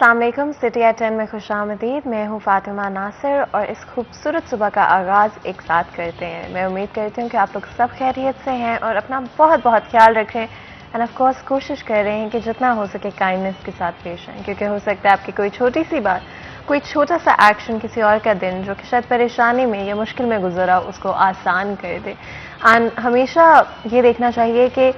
अस्सलाम वालेकुम। City eight 10 में खुशामदीद। मैं हूँ फातिमा नासिर और इस खूबसूरत सुबह का आगाज़ एक साथ करते हैं। मैं उम्मीद करती हूँ कि आप लोग सब खैरियत से हैं और अपना बहुत बहुत ख्याल रखें एंड ऑफ कोर्स कोशिश कर रहे हैं कि जितना हो सके काइंडनेस के साथ पेश आएँ, क्योंकि हो सकता है आपकी कोई छोटी सी बात, कोई छोटा सा एक्शन किसी और का दिन जो कि शायद परेशानी में या मुश्किल में गुजरा उसको आसान कर दे। एंड हमेशा ये देखना चाहिए कि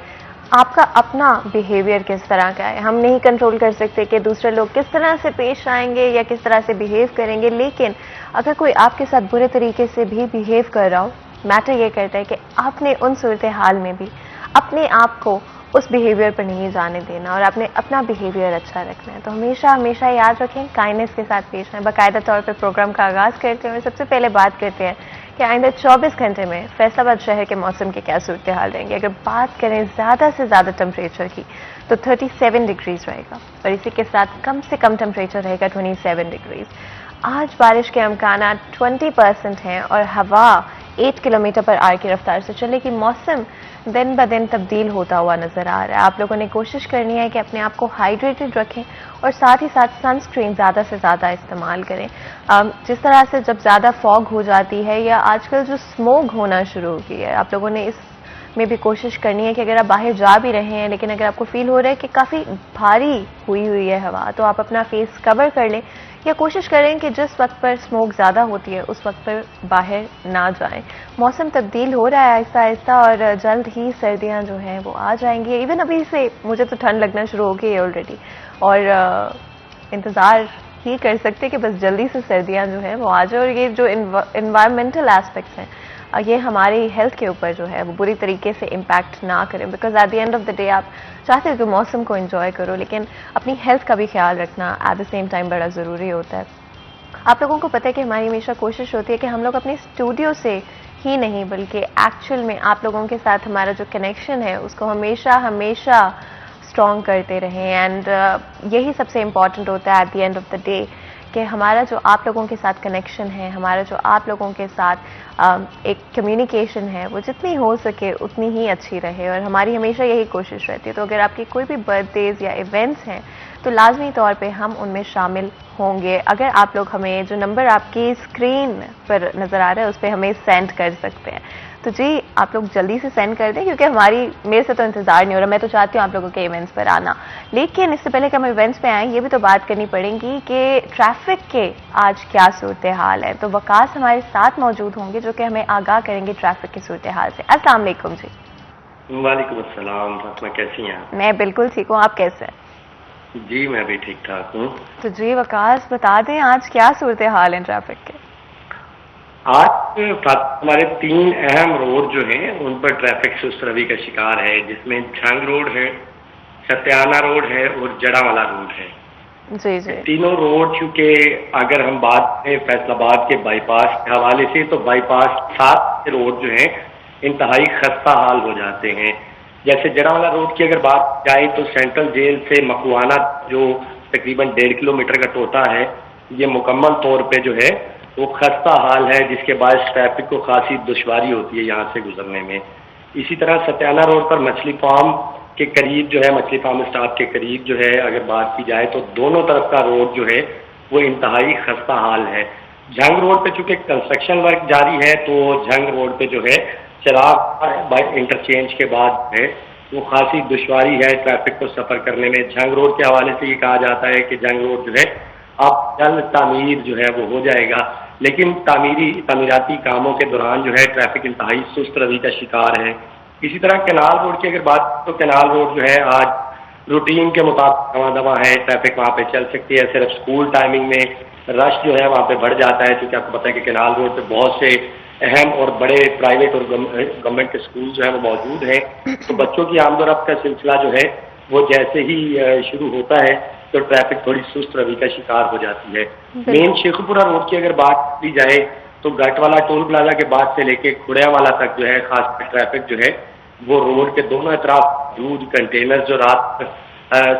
आपका अपना बिहेवियर किस तरह का है। हम नहीं कंट्रोल कर सकते कि दूसरे लोग किस तरह से पेश आएंगे या किस तरह से बिहेव करेंगे, लेकिन अगर कोई आपके साथ बुरे तरीके से भी बिहेव कर रहा हो, मैटर ये करता है कि आपने उन सूरत हाल में भी अपने आप को उस बिहेवियर पर नहीं जाने देना और आपने अपना बिहेवियर अच्छा रखना है। तो हमेशा हमेशा याद रखें, काइंडनेस के साथ पेश आएं। बाकायदा तौर पर प्रोग्राम का आगाज़ करते हैं और सबसे पहले बात करते हैं कि आइंदा 24 घंटे में फैसलाबाद शहर के मौसम के क्या सूरत हाल रहेंगे। अगर बात करें ज़्यादा से ज़्यादा टेम्परेचर की तो 37 डिग्रीज रहेगा और इसी के साथ कम से कम टेम्परेचर रहेगा 27 डिग्रीज। आज बारिश के अमकाना 20% हैं और हवा 8 किलोमीटर पर आवर की रफ्तार से चलेगी। मौसम दिन ब दिन तब्दील होता हुआ नजर आ रहा है। आप लोगों ने कोशिश करनी है कि अपने आप को हाइड्रेटेड रखें और साथ ही साथ सनस्क्रीन ज़्यादा से ज़्यादा इस्तेमाल करें। जिस तरह से जब ज़्यादा फॉग हो जाती है या आजकल जो स्मोक होना शुरू हो गई है, आप लोगों ने इस में भी कोशिश करनी है कि अगर आप बाहर जा भी रहे हैं लेकिन अगर आपको फील हो रहा है कि काफ़ी भारी हुई है हवा, तो आप अपना फेस कवर कर लें या कोशिश करें कि जिस वक्त पर स्मोक ज़्यादा होती है उस वक्त पर बाहर ना जाएं। मौसम तब्दील हो रहा है आहिस्ता आहिस्ता और जल्द ही सर्दियां जो हैं वो आ जाएंगी। इवन अभी से मुझे तो ठंड लगना शुरू हो गई है ऑलरेडी और इंतज़ार ही कर सकते कि बस जल्दी से सर्दियां जो हैं वो आ जाए और ये जो इन्वायरमेंटल एस्पेक्ट्स हैं ये हमारी हेल्थ के ऊपर जो है वो बुरी तरीके से इम्पैक्ट ना करें। Because at the end of the day आप चाहते हो कि मौसम को एंजॉय करो, लेकिन अपनी हेल्थ का भी ख्याल रखना एट द सेम टाइम बड़ा ज़रूरी होता है। आप लोगों को पता है कि हमारी हमेशा कोशिश होती है कि हम लोग अपने स्टूडियो से ही नहीं बल्कि एक्चुअल में आप लोगों के साथ हमारा जो कनेक्शन है उसको हमेशा हमेशा स्ट्रॉन्ग करते रहें। एंड यही सबसे इम्पॉर्टेंट होता है at the end of the day कि हमारा जो आप लोगों के साथ कनेक्शन है, हमारा जो आप लोगों के साथ एक कम्युनिकेशन है, वो जितनी हो सके उतनी ही अच्छी रहे और हमारी हमेशा यही कोशिश रहती है। तो अगर आपकी कोई भी बर्थडेज या इवेंट्स हैं तो लाजमी तौर पे हम उनमें शामिल होंगे। अगर आप लोग हमें जो नंबर आपकी स्क्रीन पर नज़र आ रहा है उस पर हमें सेंड कर सकते हैं, तो जी आप लोग जल्दी से सेंड कर दें क्योंकि मेरे से तो इंतज़ार नहीं हो रहा। मैं तो चाहती हूँ आप लोगों के इवेंट्स पर आना, लेकिन इससे पहले कि हम इवेंट्स पे आएँ ये भी तो बात करनी पड़ेगी कि ट्रैफिक के आज क्या सूरत हाल है। तो वकास हमारे साथ मौजूद होंगे जो कि हमें आगाह करेंगे ट्रैफिक की सूरत हाल से। अस्सलाम वालेकुम जी। वालेकुम अस्सलाम। फातिमा कैसी हैं? मैं बिल्कुल ठीक हूँ, आप कैसे हैं? जी मैं भी ठीक ठाक हूँ। तो जी वकास बता दें आज क्या सूरत हाल है ट्रैफिक के? आज हमारे 3 अहम रोड जो हैं उन पर ट्रैफिक सुस्त रवि का शिकार है, जिसमें झंग रोड है, सत्याना रोड है और जड़ावाला रोड है। जी जी। तीनों रोड चूंकि अगर हम बात करें फैसलाबाद के बाईपास के हवाले से तो बाईपास 7 रोड जो है इंतहाई खस्ता हाल हो जाते हैं। जैसे जड़ावाला रोड की अगर बात जाए तो सेंट्रल जेल से मखुआना जो तकरीबन 1.5 किलोमीटर का टोटा है, ये मुकम्मल तौर पे जो है वो खस्ता हाल है, जिसके बाद ट्रैफिक को खासी दुश्वारी होती है यहाँ से गुजरने में। इसी तरह सत्याना रोड पर मछली फार्म के करीब जो है, मछली फार्म स्टॉप के करीब जो है अगर बात की जाए तो दोनों तरफ का रोड जो है वो इंतहाई खस्ता हाल है। झंग रोड पे चूंकि कंस्ट्रक्शन वर्क जारी है तो झंग रोड पे जो है चिराग इंटरचेंज के बाद है वो खासी दुश्वारी है ट्रैफिक को सफर करने में। झंग रोड के हवाले से ये कहा जाता है कि झंग रोड जो है अब जल्द तामीर जो है वो हो जाएगा, लेकिन तामीराती कामों के दौरान जो है ट्रैफिक इंतहाई सुस्त रवि का शिकार है। इसी तरह कैनाल रोड की अगर बात तो कैनाल रोड जो है आज रूटीन के मुताबिक दवा दवा है, ट्रैफिक वहाँ पे चल सकती है। सिर्फ स्कूल टाइमिंग में रश जो है वहाँ पे बढ़ जाता है, क्योंकि आपको पता है कि कैनाल रोड पे बहुत से अहम और बड़े प्राइवेट और गवर्नमेंट के स्कूल जो है वो मौजूद हैं। तो बच्चों की आमदोरफ्त का सिलसिला जो है वो जैसे ही शुरू होता है तो ट्रैफिक थोड़ी सुस्त रवि का शिकार हो जाती है। मेन शेखुपुरा रोड की अगर बात की जाए तो गटवाला टोल प्लाजा के बाद से लेके खुड़ियावाला तक जो है खास ट्रैफिक जो है वो रोड के दोनों तरफ दूध कंटेनर जो रात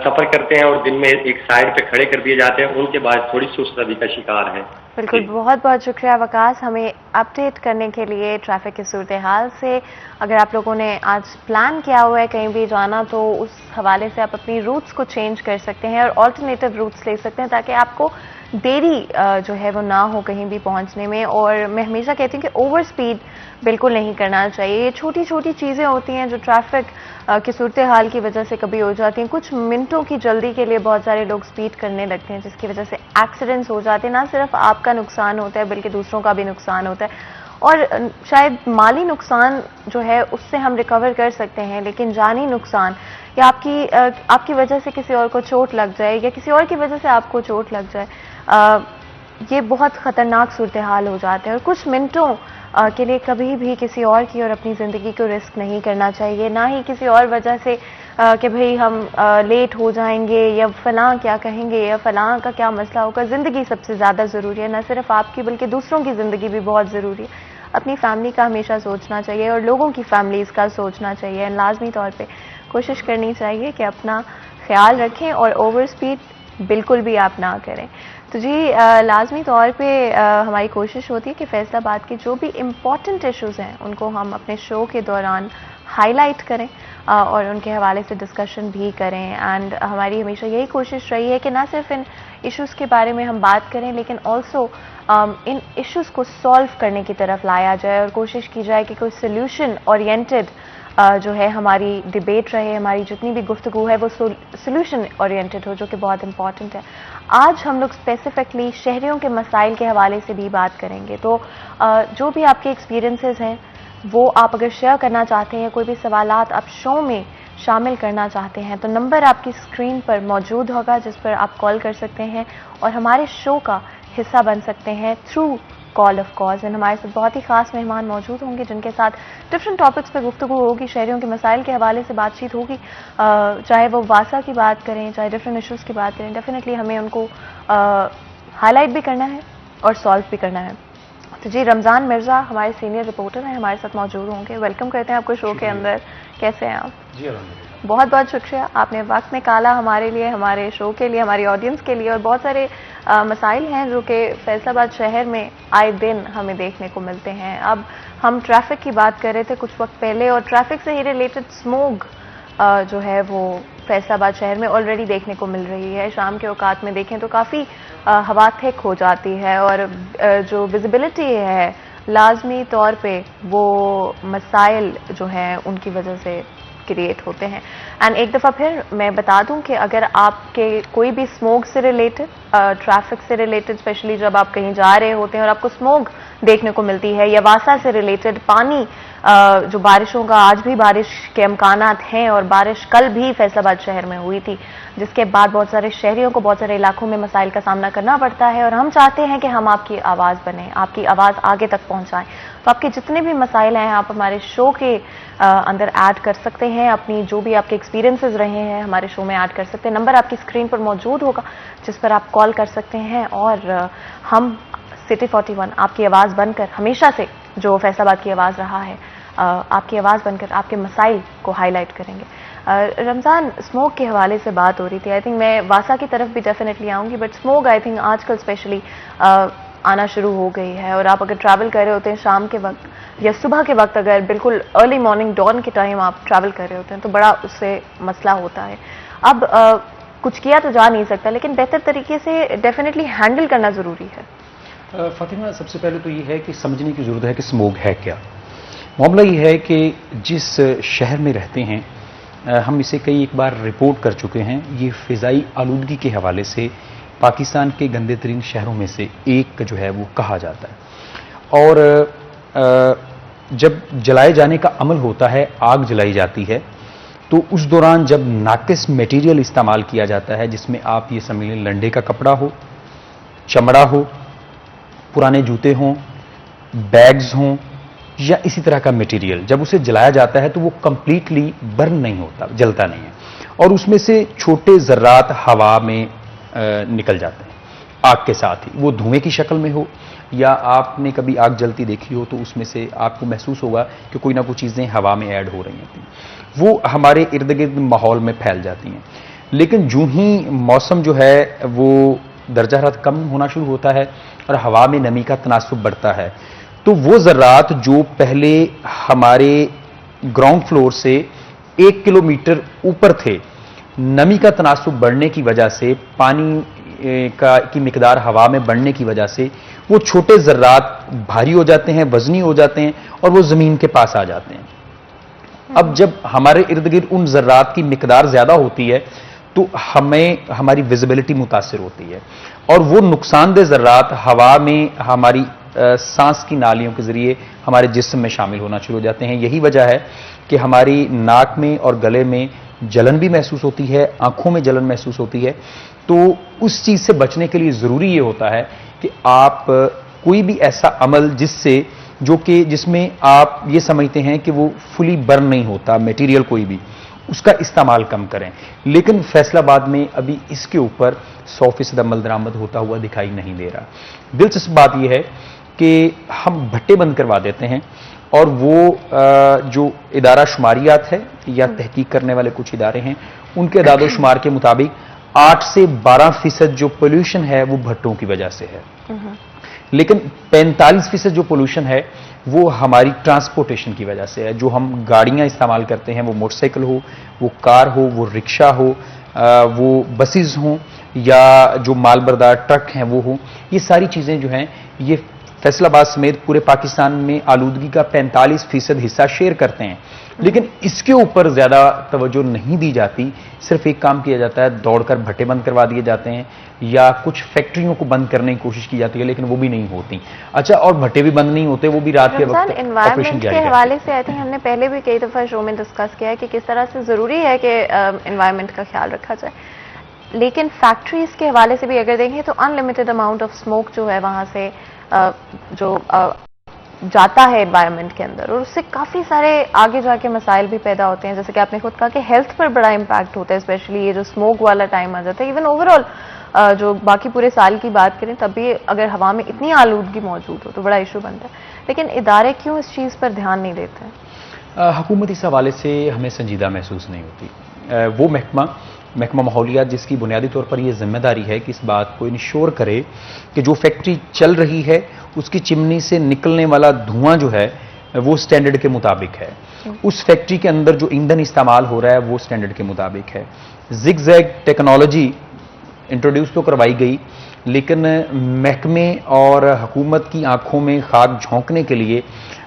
सफर करते हैं और दिन में एक साइड पे खड़े कर दिए जाते हैं, उनके बाद थोड़ी सुस्त रवि का शिकार है। बिल्कुल, बहुत बहुत शुक्रिया वकास हमें अपडेट करने के लिए ट्रैफिक की सूरत हाल से। अगर आप लोगों ने आज प्लान किया हुआ है कहीं भी जाना तो उस हवाले से आप अपनी रूट्स को चेंज कर सकते हैं और ऑल्टरनेटिव रूट्स ले सकते हैं ताकि आपको देरी जो है वो ना हो कहीं भी पहुंचने में। और मैं हमेशा कहती हूँ कि ओवर स्पीड बिल्कुल नहीं करना चाहिए। ये छोटी छोटी चीज़ें होती हैं जो ट्रैफिक की सूरत हाल की वजह से कभी हो जाती हैं। कुछ मिनटों की जल्दी के लिए बहुत सारे लोग स्पीड करने लगते हैं जिसकी वजह से एक्सीडेंट्स हो जाते हैं। ना सिर्फ आपका नुकसान होता है बल्कि दूसरों का भी नुकसान होता है और शायद माली नुकसान जो है उससे हम रिकवर कर सकते हैं, लेकिन जानी नुकसान या आपकी वजह से किसी और को चोट लग जाए या किसी और की वजह से आपको चोट लग जाए, ये बहुत ख़तरनाक सूरत हाल हो जाते हैं। और कुछ मिनटों के लिए कभी भी किसी और की और अपनी ज़िंदगी को रिस्क नहीं करना चाहिए, ना ही किसी और वजह से कि भाई हम लेट हो जाएंगे या फलां क्या कहेंगे या फलां का क्या मसला होगा। ज़िंदगी सबसे ज़्यादा ज़रूरी है, ना सिर्फ आपकी बल्कि दूसरों की ज़िंदगी भी बहुत ज़रूरी है। अपनी फैमिली का हमेशा सोचना चाहिए और लोगों की फैमिलीज़ का सोचना चाहिए। लाजमी तौर पे कोशिश करनी चाहिए कि अपना ख्याल रखें और ओवर स्पीड बिल्कुल भी आप ना करें। तो जी लाजमी तौर पे हमारी कोशिश होती है कि फैसलाबाद के जो भी इम्पॉर्टेंट इश्यूज़ हैं उनको हम अपने शो के दौरान हाईलाइट करें और उनके हवाले से डिस्कशन भी करें। एंड हमारी हमेशा यही कोशिश रही है कि ना सिर्फ इन इश्यूज़ के बारे में हम बात करें लेकिन ऑल्सो इन इश्यूज़ को सॉल्व करने की तरफ लाया जाए और कोशिश की जाए कि कोई सोल्यूशन ओरिएंटेड जो है हमारी डिबेट रहे, हमारी जितनी भी गुफ्तगू है वो सोल्यूशन ओरिएंटेड हो, जो कि बहुत इंपॉर्टेंट है। आज हम लोग स्पेसिफिकली शहरियों के मसाइल के हवाले से भी बात करेंगे। तो जो भी आपके एक्सपीरियंसेस हैं वो आप अगर शेयर करना चाहते हैं, कोई भी सवालात आप शो में शामिल करना चाहते हैं तो नंबर आपकी स्क्रीन पर मौजूद होगा जिस पर आप कॉल कर सकते हैं और हमारे शो का हिस्सा बन सकते हैं through call of cause. And हमारे साथ बहुत ही खास मेहमान मौजूद होंगे जिनके साथ डिफरेंट टॉपिक्स पर गुफ्तगू होगी, शहरियों के मसाइल के हवाले से बातचीत होगी, चाहे वो वासा की बात करें चाहे डिफरेंट इश्यूज़ की बात करें। डेफिनेटली हमें उनको हाईलाइट भी करना है और सॉल्व भी करना है। तो जी रमज़ान मिर्ज़ा हमारे सीनियर रिपोर्टर हैं, हमारे साथ मौजूद होंगे। वेलकम करते हैं आपको शो के अंदर। कैसे हैं आप? जी बहुत बहुत शुक्रिया, आपने वक्त निकाला हमारे लिए, हमारे शो के लिए, हमारी ऑडियंस के लिए। और बहुत सारे मसाइल हैं जो कि फैसलाबाद शहर में आए दिन हमें देखने को मिलते हैं। अब हम ट्रैफिक की बात कर रहे थे कुछ वक्त पहले और ट्रैफिक से ही रिलेटेड स्मोग जो है वो फैसलाबाद शहर में ऑलरेडी देखने को मिल रही है। शाम के औकात में देखें तो काफ़ी हवा थिक हो जाती है और जो विजिबिलिटी है लाजमी तौर पे वो मसाइल जो हैं उनकी वजह से क्रिएट होते हैं। एंड एक दफ़ा फिर मैं बता दूं कि अगर आपके कोई भी स्मोक से रिलेटेड, ट्रैफिक से रिलेटेड, स्पेशली जब आप कहीं जा रहे होते हैं और आपको स्मोक देखने को मिलती है, या वासा से रिलेटेड पानी, जो बारिशों का आज भी बारिश के अमकानात हैं और बारिश कल भी फैसलाबाद शहर में हुई थी जिसके बाद बहुत सारे शहरियों को बहुत सारे इलाकों में मसाइल का सामना करना पड़ता है और हम चाहते हैं कि हम आपकी आवाज़ बने, आपकी आवाज़ आगे तक पहुंचाएं। तो आपके जितने भी मसाइल हैं आप हमारे शो के अंदर ऐड कर सकते हैं, अपनी जो भी आपके एक्सपीरियंसेस रहे हैं हमारे शो में ऐड कर सकते हैं। नंबर आपकी स्क्रीन पर मौजूद होगा जिस पर आप कॉल कर सकते हैं और हम सिटी 41 आपकी आवाज़ बनकर, हमेशा से जो फैसलाबाद की आवाज़ रहा है, आपकी आवाज़ बनकर आपके मसाइल को हाईलाइट करेंगे। रमज़ान, स्मोक के हवाले से बात हो रही थी। आई थिंक मैं वासा की तरफ भी डेफिनेटली आऊँगी, बट स्मोक आई थिंक आजकल स्पेशली आना शुरू हो गई है। और आप अगर ट्रैवल कर रहे होते हैं शाम के वक्त या सुबह के वक्त, अगर बिल्कुल अर्ली मॉर्निंग डॉन के टाइम आप ट्रैवल कर रहे होते हैं तो बड़ा उससे मसला होता है। अब कुछ किया तो जा नहीं सकता लेकिन बेहतर तरीके से डेफिनेटली हैंडल करना ज़रूरी है। फातिमा, सबसे पहले तो ये है कि समझने की ज़रूरत है कि स्मोक है क्या। मामला ये है कि जिस शहर में रहते हैं हम इसे कई एक बार रिपोर्ट कर चुके हैं, ये फ़िज़ाई आलूदगी के हवाले से पाकिस्तान के गंदे तरीन शहरों में से एक जो है वो कहा जाता है। और जब जलाए जाने का अमल होता है, आग जलाई जाती है, तो उस दौरान जब नाकिस मटेरियल इस्तेमाल किया जाता है जिसमें आप ये समझ लें लंडे का कपड़ा हो, चमड़ा हो, पुराने जूते हों, बैग्स हों या इसी तरह का मटेरियल, जब उसे जलाया जाता है तो वो कंप्लीटली बर्न नहीं होता, जलता नहीं है और उसमें से छोटे ज़र्रात हवा में निकल जाते हैं आग के साथ ही, वो धुएं की शक्ल में हो या आपने कभी आग जलती देखी हो तो उसमें से आपको महसूस होगा कि कोई ना कोई चीज़ें हवा में ऐड हो रही होती, वो हमारे इर्द गिर्द माहौल में फैल जाती हैं। लेकिन जो ही मौसम जो है वो दर्जा हरारत कम होना शुरू होता है और हवा में नमी का तनासुब बढ़ता है, तो वो ज़र्रात जो पहले हमारे ग्राउंड फ्लोर से 1 किलोमीटर ऊपर थे, नमी का तनासुब बढ़ने की वजह से, पानी की मिकदार हवा में बढ़ने की वजह से वो छोटे ज़र्रात भारी हो जाते हैं, वजनी हो जाते हैं और वो ज़मीन के पास आ जाते हैं। अब जब हमारे इर्द गिर्द उन ज़र्रात की मिकदार ज़्यादा होती है तो हमें हमारी विजिबिलिटी मुतासिर होती है और वो नुकसानदेह ज़र्रात हवा में हमारी सांस की नालियों के ज़रिए हमारे जिस्म में शामिल होना शुरू हो जाते हैं। यही वजह है कि हमारी नाक में और गले में जलन भी महसूस होती है, आंखों में जलन महसूस होती है। तो उस चीज़ से बचने के लिए ज़रूरी ये होता है कि आप कोई भी ऐसा अमल जिसमें आप ये समझते हैं कि वो फुली बर्न नहीं होता मटेरियल कोई भी, उसका इस्तेमाल कम करें। लेकिन फैसलाबाद में अभी इसके ऊपर 100% अमल दरामद होता हुआ दिखाई नहीं दे रहा। दिलचस्प बात यह है कि हम भट्टे बंद करवा देते हैं और वो जो इदारा शुमारियात है या तहकीक करने वाले कुछ इदारे हैं, उनके अदादो शुमार के मुताबिक 8 से 12% जो पोल्यूशन है वो भट्टों की वजह से है। लेकिन 45% जो पोल्यूशन है वो हमारी ट्रांसपोर्टेशन की वजह से है। जो हम गाड़ियां इस्तेमाल करते हैं, वो मोटरसाइकिल हो, वो कार हो, वो रिक्शा हो, वो बसेस हों या जो मालबरदार ट्रक हैं वो हो, ये सारी चीज़ें जो हैं ये फैसलाबाद समेत पूरे पाकिस्तान में आलूदगी का 45% हिस्सा शेयर करते हैं। लेकिन इसके ऊपर ज़्यादा तवज्जो नहीं दी जाती। सिर्फ एक काम किया जाता है, दौड़कर भट्टे बंद करवा दिए जाते हैं या कुछ फैक्ट्रियों को बंद करने की कोशिश की जाती है, लेकिन वो भी नहीं होती। अच्छा, और भट्टे भी बंद नहीं होते, वो भी रात के वक्त एनवायरमेंट के हवाले से आई थिंक हमने पहले भी कई दफ़ा शो में डिस्कस किया है कि किस तरह से ज़रूरी है कि एनवायरमेंट का ख्याल रखा जाए। लेकिन फैक्ट्रीज के हवाले से भी अगर देखें तो अनलिमिटेड अमाउंट ऑफ स्मोक जो है वहाँ से जाता है एनवायरनमेंट के अंदर, और उससे काफ़ी सारे आगे जाके मसाइल भी पैदा होते हैं। जैसे कि आपने खुद कहा कि हेल्थ पर बड़ा इम्पैक्ट होता है, स्पेशली ये जो स्मोक वाला टाइम आ जाता है। इवन ओवरऑल जो बाकी पूरे साल की बात करें तब भी अगर हवा में इतनी आलूदगी मौजूद हो तो बड़ा इशू बनता है। लेकिन इदारे क्यों इस चीज़ पर ध्यान नहीं देते हैं? हुकूमत इस हवाले से हमें संजीदा महसूस नहीं होती। वो महकमा माहौलियात जिसकी बुनियादी तौर पर यह जिम्मेदारी है कि इस बात को इंश्योर करे कि जो फैक्ट्री चल रही है उसकी चिमनी से निकलने वाला धुआं जो है वो स्टैंडर्ड के मुताबिक है, उस फैक्ट्री के अंदर जो ईंधन इस्तेमाल हो रहा है वो स्टैंडर्ड के मुताबिक है। जिग-जैग टेक्नोलॉजी इंट्रोड्यूस तो करवाई गई, लेकिन महकमे और हुकूमत की आंखों में खाक झोंकने के लिए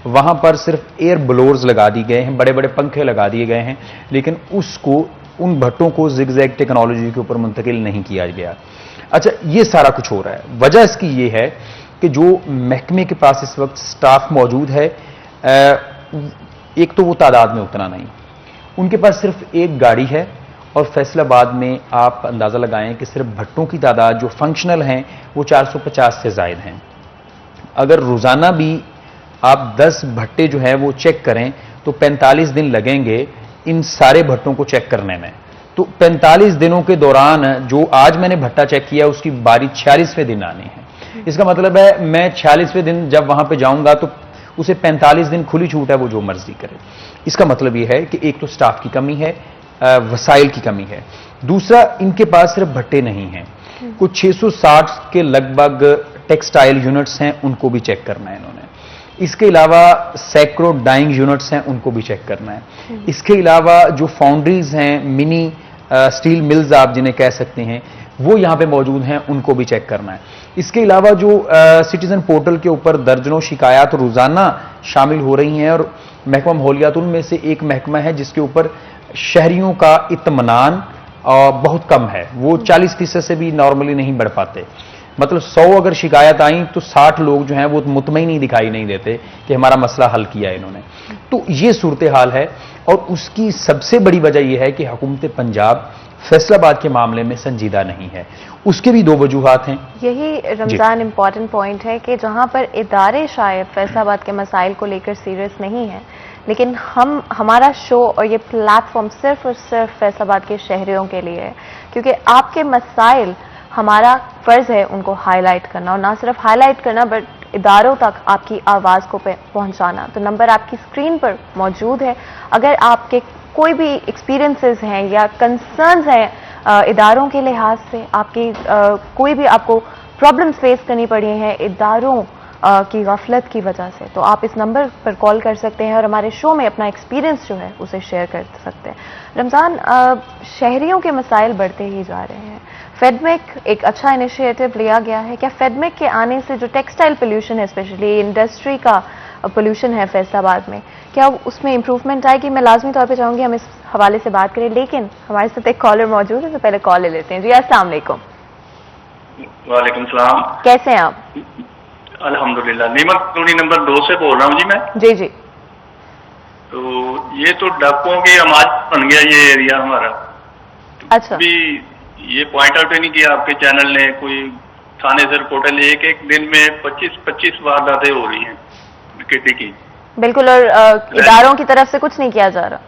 वहां पर सिर्फ एयर ब्लोअर्स लगा दिए गए हैं, बड़े बड़े पंखे लगा दिए गए हैं, लेकिन उन भट्टों को जिग-जैग टेक्नोलॉजी के ऊपर मुंतकिल नहीं किया गया। अच्छा, ये सारा कुछ हो रहा है। वजह इसकी ये है कि जो महकमे के पास इस वक्त स्टाफ मौजूद है, एक तो वो तादाद में उतना नहीं, उनके पास सिर्फ एक गाड़ी है और फैसलाबाद में आप अंदाज़ा लगाएं कि सिर्फ भट्टों की तादाद जो फंक्शनल हैं वो 450 से ज़ायद हैं। अगर रोज़ाना भी आप 10 भट्टे जो हैं वो चेक करें तो 45 दिन लगेंगे इन सारे भट्टों को चेक करने में। तो 45 दिनों के दौरान जो आज मैंने भट्टा चेक किया उसकी बारी 46वें दिन आनी है। इसका मतलब है मैं 46वें दिन जब वहां पे जाऊंगा तो उसे 45 दिन खुली छूट है, वो जो मर्जी करे। इसका मतलब यह है कि एक तो स्टाफ की कमी है, वसाइल की कमी है, दूसरा इनके पास सिर्फ भट्टे नहीं हैं, कुछ 660 के लगभग टेक्सटाइल यूनिट्स हैं, उनको भी चेक करना है इन्होंने। इसके अलावा सैकड़ों डाइंग यूनिट्स हैं, उनको भी चेक करना है। इसके अलावा जो फाउंड्रीज हैं, मिनी स्टील मिल्स आप जिन्हें कह सकते हैं, वो यहां पे मौजूद हैं, उनको भी चेक करना है। इसके अलावा जो सिटीजन पोर्टल के ऊपर दर्जनों शिकायत रोजाना शामिल हो रही हैं और महकमा माहौलियात उनमें से एक महकमा है जिसके ऊपर शहरियों का इत्मीनान बहुत कम है, वो 40% से भी नॉर्मली नहीं बढ़ पाते। मतलब 100 अगर शिकायत आई तो 60 लोग जो हैं वो मुतमईन ही दिखाई नहीं देते कि हमारा मसला हल किया है इन्होंने। तो ये सूरत हाल है और उसकी सबसे बड़ी वजह यह है कि हुकूमत पंजाब फैसलाबाद के मामले में संजीदा नहीं है। उसके भी 2 वजूहात हैं। यही रमजान इंपॉर्टेंट पॉइंट है कि जहां पर इदारे शायद फैसलाबाद के मसाइल को लेकर सीरियस नहीं है, लेकिन हमारा शो और ये प्लेटफॉर्म सिर्फ और सिर्फ फैसलाबाद के शहरियों के लिए है, क्योंकि आपके मसाइल हमारा फर्ज है उनको हाईलाइट करना, और ना सिर्फ हाईलाइट करना बट इदारों तक आपकी आवाज़ को पहुंचाना। तो नंबर आपकी स्क्रीन पर मौजूद है। अगर आपके कोई भी एक्सपीरियंसेस हैं या कंसर्न्स हैं इदारों के लिहाज से आपकी कोई भी आपको प्रॉब्लम्स फेस करनी पड़ी हैं इदारों की गफलत की वजह से, तो आप इस नंबर पर कॉल कर सकते हैं और हमारे शो में अपना एक्सपीरियंस जो है उसे शेयर कर सकते हैं। रमज़ान, शहरियों के मसाइल बढ़ते ही जा रहे हैं। फेडमेक एक अच्छा इनिशिएटिव लिया गया है। क्या फेडमेक के आने से जो टेक्सटाइल पोल्यूशन है, स्पेशली इंडस्ट्री का पोल्यूशन है फैसलाबाद में, क्या उसमें इंप्रूवमेंट आएगी? मैं लाजमी तौर पे चाहूंगी हम इस हवाले से बात करें, लेकिन हमारे साथ एक कॉलर मौजूद है, तो पहले कॉल ले लेते हैं। जी अस्सलाम वालेकुम। वालेकुम सलाम। कैसे हैं आप? अल्हम्दुलिल्लाह। नीमत कॉलोनी नंबर 2 से बोल रहा हूँ जी मैं। जी जी। तो ये तो डाकुओं की आमाज बन गया ये एरिया हमारा। अच्छा। अभी ये पॉइंट आउट नहीं किया आपके चैनल ने, कोई थाने से रिपोर्ट ले, एक दिन में 25-25 वारदातें हो रही हैं डकैती की। बिल्कुल, और इदारों की तरफ से कुछ नहीं किया जा रहा?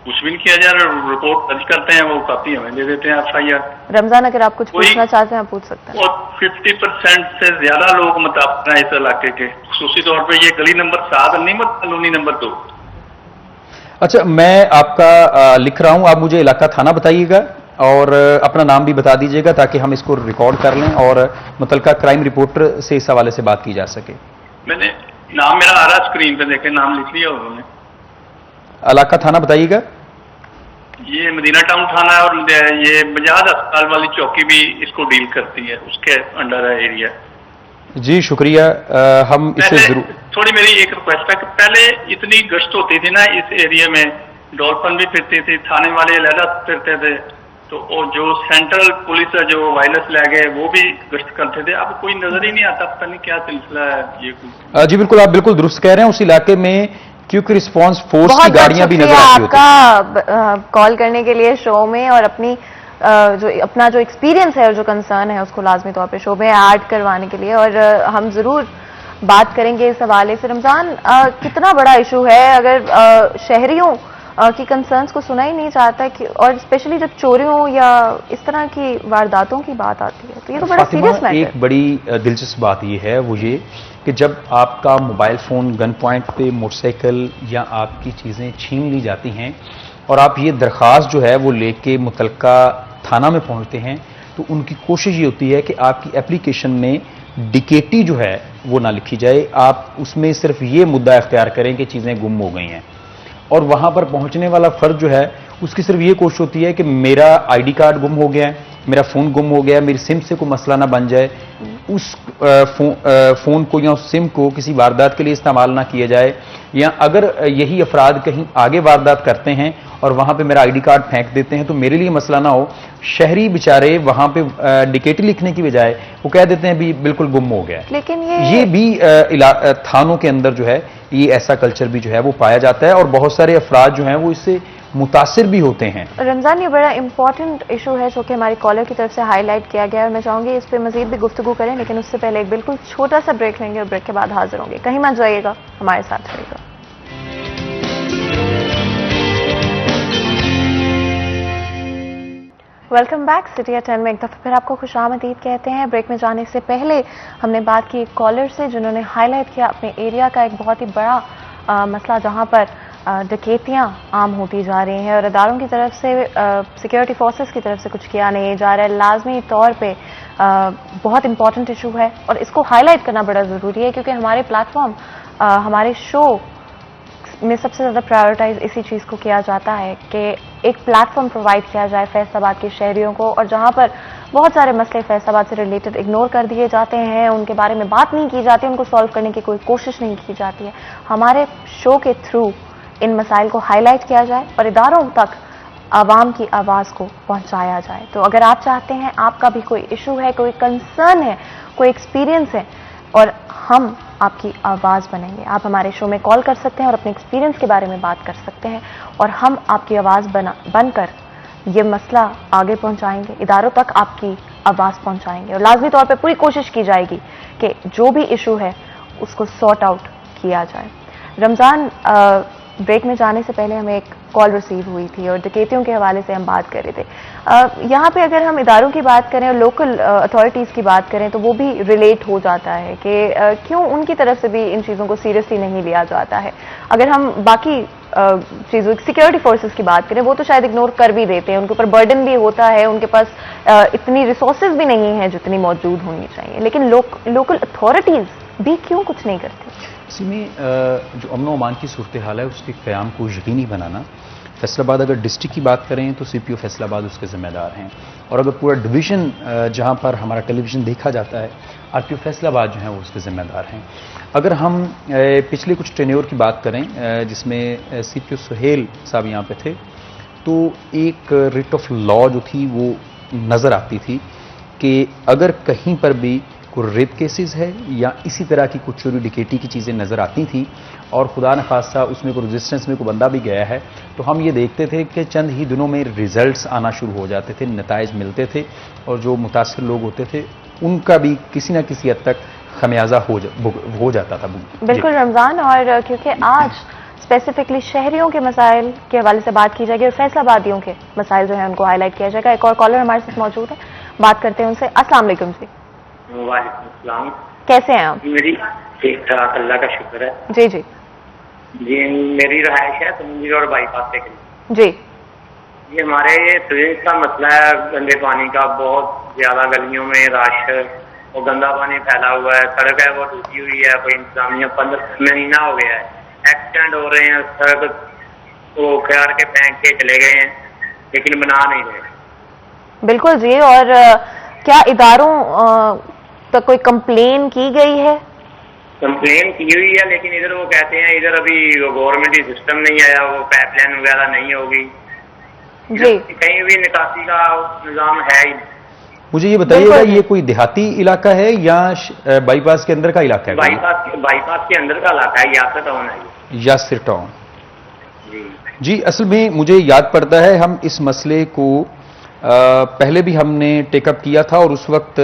कुछ भी नहीं किया जा रहा। रिपोर्ट दर्ज करते हैं, वो कापी हमें दे देते हैं FIR। रमजान, अगर आप कुछ पूछना चाहते हैं आप पूछ सकते हैं। और 50% से ज्यादा लोग मुताबिक हैं इस इलाके के, खुसूसी तौर पर ये गली नंबर 7 नीमत कॉलोनी नंबर 2। अच्छा, मैं आपका लिख रहा हूं, आप मुझे इलाका थाना बताइएगा और अपना नाम भी बता दीजिएगा ताकि हम इसको रिकॉर्ड कर लें और मुतलका क्राइम रिपोर्टर से इस हवाले से बात की जा सके। मैंने नाम मेरा आ रहा स्क्रीन पे, देखे नाम लिख लिया उन्होंने। इलाका थाना बताइएगा। ये मदीना टाउन थाना है और ये बजाज अस्पताल वाली चौकी भी इसको डील करती है, उसके अंडर है एरिया। जी शुक्रिया। हम इसे जरूर। थोड़ी मेरी एक रिक्वेस्ट है कि पहले इतनी गश्त होती थी ना इस एरिया में, डॉल्फिन भी फिरती थी, थाने वाले अलहदा फिरते थे, तो जो सेंट्रल पुलिस है जो वायरस ले गए वो भी गश्त करते थे। अब कोई नजर ही नहीं आता, पता नहीं क्या सिलसिला है ये। जी बिल्कुल, आप बिल्कुल दुरुस्त कह रहे हैं। उस इलाके में क्विक रिस्पांस फोर्स की गाड़ियां भी नजर आती होती हैं। आपका कॉल करने के लिए शो में, और अपना जो एक्सपीरियंस है और जो कंसर्न है उसको लाजमी तौर पे शो में ऐड करवाने के लिए, और हम जरूर बात करेंगे इस हवाले से। रमजान, कितना बड़ा इशू है अगर शहरियों की कंसर्न्स को सुना ही नहीं चाहता कि, और स्पेशली जब चोरियों या इस तरह की वारदातों की बात आती है, तो ये तो बड़ा सीरियस मैटर है। एक बड़ी दिलचस्प बात ये है, वो ये कि जब आपका मोबाइल फोन गन पॉइंट पे, मोटरसाइकिल या आपकी चीजें छीन ली जाती हैं और आप ये दरख्वास्त जो है वो लेके मुतलका थाना में पहुंचते हैं, तो उनकी कोशिश ये होती है कि आपकी एप्लीकेशन में डिकेटी जो है वो ना लिखी जाए, आप उसमें सिर्फ ये मुद्दा इख्तियार करें कि चीजें गुम हो गई हैं। और वहां पर पहुंचने वाला फर्द जो है उसकी सिर्फ ये कोशिश होती है कि मेरा आईडी कार्ड गुम हो गया है, मेरा फोन गुम हो गया है, मेरी सिम से कोई मसला ना बन जाए, उस फोन को या उस सिम को किसी वारदात के लिए इस्तेमाल ना किया जाए, या अगर यही अफराद कहीं आगे वारदात करते हैं और वहां पे मेरा आईडी कार्ड फेंक देते हैं तो मेरे लिए मसला ना हो। शहरी बेचारे वहां पे डिकेटी लिखने की बजाय वो कह देते हैं भी बिल्कुल गुम हो गया। लेकिन ये भी थानों के अंदर जो है ये ऐसा कल्चर भी जो है वो पाया जाता है और बहुत सारे अफराद जो हैं वो इससे मुतासिर भी होते हैं। रमजान, ये बड़ा इंपॉर्टेंट इशू है जो कि हमारी कॉलर की तरफ से हाईलाइट किया गया है। मैं चाहूंगी इस पर मजीद भी गुफ्तगू करें, लेकिन उससे पहले एक बिल्कुल छोटा सा ब्रेक लेंगे और ब्रेक के बाद हाजिर होंगे। कहीं मत जाइएगा, हमारे साथ रहिएगा। Welcome back. सिटी एट 10 में एक दफा फिर आपको खुशामदीद कहते हैं। ब्रेक में जाने से पहले हमने बात की एक कॉलर से जिन्होंने हाईलाइट किया अपने एरिया का एक बहुत ही बड़ा मसला जहां पर डकैतियां आम होती जा रही हैं और इदारों की तरफ से, सिक्योरिटी फोर्सेस की तरफ से कुछ किया नहीं जा रहा है। लाजमी तौर पे बहुत इंपॉर्टेंट इशू है और इसको हाईलाइट करना बड़ा ज़रूरी है, क्योंकि हमारे प्लेटफॉर्म, हमारे शो में सबसे ज़्यादा प्रायोरिटाइज इसी चीज़ को किया जाता है कि एक प्लेटफॉर्म प्रोवाइड किया जाए फैसलाबाद के शहरियों को, और जहां पर बहुत सारे मसले फैसलाबाद से रिलेटेड इग्नोर कर दिए जाते हैं, उनके बारे में बात नहीं की जाती, उनको सॉल्व करने की कोई कोशिश नहीं की जाती है। हमारे शो के थ्रू इन मसाइल को हाईलाइट किया जाए और इदारों तक आवाम की आवाज़ को पहुंचाया जाए। तो अगर आप चाहते हैं, आपका भी कोई इशू है, कोई कंसर्न है, कोई एक्सपीरियंस है, और हम आपकी आवाज़ बनेंगे, आप हमारे शो में कॉल कर सकते हैं और अपने एक्सपीरियंस के बारे में बात कर सकते हैं, और हम आपकी आवाज़ बनकर ये मसला आगे पहुंचाएंगे, इदारों तक आपकी आवाज़ पहुंचाएंगे, और लाजमी तौर पे पूरी कोशिश की जाएगी कि जो भी इशू है उसको सॉर्ट आउट किया जाए। रमज़ान, ब्रेक में जाने से पहले हमें एक कॉल रिसीव हुई थी और डकैतियों के हवाले से हम बात कर रहे थे। यहाँ पे अगर हम इदारों की बात करें और लोकल अथॉरिटीज़ की बात करें तो वो भी रिलेट हो जाता है कि क्यों उनकी तरफ से भी इन चीज़ों को सीरियसली नहीं लिया जाता है। अगर हम बाकी चीज़ों सिक्योरिटी फोर्सेस की बात करें वो तो शायद इग्नोर कर भी देते हैं, उनके ऊपर बर्डन भी होता है, उनके पास इतनी रिसोर्सेज भी नहीं है जितनी मौजूद होनी चाहिए, लेकिन लोकल अथॉरिटीज़ भी क्यों कुछ नहीं करती? इसमें जो अमन व अमान की सूरत हाल है उसके क़याम को यकीनी बनाना, फैसलाबाद अगर डिस्ट्रिक्ट की बात करें तो CPO फैसलाबाद उसके ज़िम्मेदार हैं, और अगर पूरा डिवीज़न जहां पर हमारा टेलीविज़न देखा जाता है RTO फैसलाबाद जो है वो उसके ज़िम्मेदार हैं। अगर हम पिछले कुछ टेन्योर की बात करें जिसमें CPO सुहेल साहब यहाँ पे थे, तो एक रिट ऑफ लॉ जो थी वो नज़र आती थी कि अगर कहीं पर भी कोई रेप केसेस है या इसी तरह की कुछ चोरी डिकेटी की चीज़ें नज़र आती थी और खुदा न खास्ता उसमें कोई रेजिस्टेंस में कोई बंदा भी गया है, तो हम ये देखते थे कि चंद ही दिनों में रिजल्ट्स आना शुरू हो जाते थे, नताइज मिलते थे और जो मुतासिर लोग होते थे उनका भी किसी न किसी हद तक खमियाजा हो जाता था। बिल्कुल रमज़ान, और क्योंकि आज स्पेसिफिकली शहरियों के मसाइल के हवाले से बात की जाएगी और फैसलाबादियों के मसाइल जो है उनको हाईलाइट किया जाएगा। एक और कॉलर हमारे साथ मौजूद है, बात करते हैं उनसे। अस्सलाम वालेकुम जी। वालेकुम, कैसे हैं आप? मेरी ठीक ठाक, अल्लाह का शुक्र है। जी जी जी, मेरी रहायश है तंजीर और बाईपास के करीब। जी। ये हमारे सीवेज का मसला है, गंदे पानी का, बहुत ज्यादा गलियों में रश और गंदा पानी फैला हुआ है, सड़क है वो टूटी हुई है, कोई इंतजामिया 15 महीना हो गया है, एक्सीडेंट हो रहे हैं, सड़क को खिलाड़ के फेंक के चले गए हैं लेकिन बना नहीं रहे। बिल्कुल जी, और क्या इदारों तक कोई कंप्लेन की गई है? कंप्लेन की हुई है लेकिन इधर वो कहते हैं इधर अभी गवर्नमेंट सिस्टम नहीं आया, वो पाइपलाइन वगैरह नहीं होगी जी, कहीं भी निकासी का निजाम है ही। मुझे ये बताइएगा ये कोई देहाती इलाका है या बाईपास के अंदर का इलाका है? बाईपास के अंदर का इलाका है, यासर टाउन है ये। यासर टाउन जी। जी, असल में मुझे याद पड़ता है हम इस मसले को पहले भी हमने टेकअप किया था और उस वक्त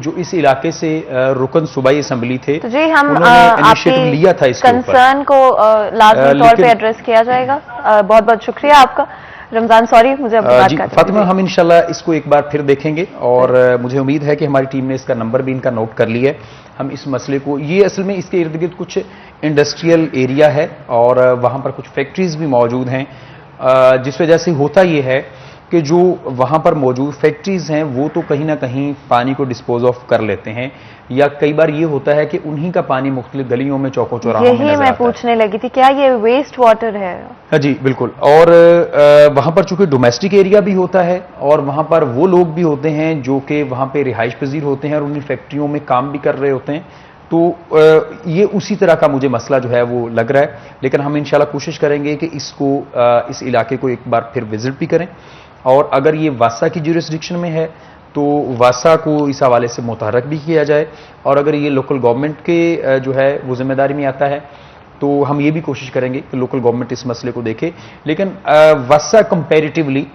जो इस इलाके से रुकन सूबाई असम्बली थे तो जी हम आपकी लिया था इसके कंसर्न को लाजमी तौर पे एड्रेस किया जाएगा। बहुत बहुत शुक्रिया आपका रमजान। सॉरी मुझे अब बात करते फातिमा, हम इंशाल्लाह इसको एक बार फिर देखेंगे और मुझे उम्मीद है कि हमारी टीम ने इसका नंबर भी इनका नोट कर लिया है। हम इस मसले को, ये असल में इसके इर्द गिर्द कुछ इंडस्ट्रियल एरिया है और वहाँ पर कुछ फैक्ट्रीज भी मौजूद हैं, जिस वजह से होता ये है कि जो वहाँ पर मौजूद फैक्ट्रीज हैं वो तो कहीं ना कहीं पानी को डिस्पोज ऑफ कर लेते हैं, या कई बार ये होता है कि उन्हीं का पानी मुख्तलिफ गलियों में चौकों चौराहों में नजर आता है। मैं पूछने लगी थी क्या ये वेस्ट वाटर है? हाँ जी बिल्कुल, और वहाँ पर चूंकि डोमेस्टिक एरिया भी होता है और वहाँ पर वो लोग भी होते हैं जो कि वहाँ पे रिहाइश पजीर होते हैं और उन्हीं फैक्ट्रियों में काम भी कर रहे होते हैं, तो ये उसी तरह का मुझे मसला जो है वो लग रहा है। लेकिन हम इंशाल्लाह कोशिश करेंगे कि इसको इस इलाके को एक बार फिर विजिट भी करें और अगर ये वासा की ज्यूरिसडिक्शन में है तो वासा को इस हवाले से मुतहरक भी किया जाए, और अगर ये लोकल गवर्नमेंट के जो है वो जिम्मेदारी में आता है तो हम ये भी कोशिश करेंगे कि लोकल गवर्नमेंट इस मसले को देखे। लेकिन वासा कंपैरेटिवली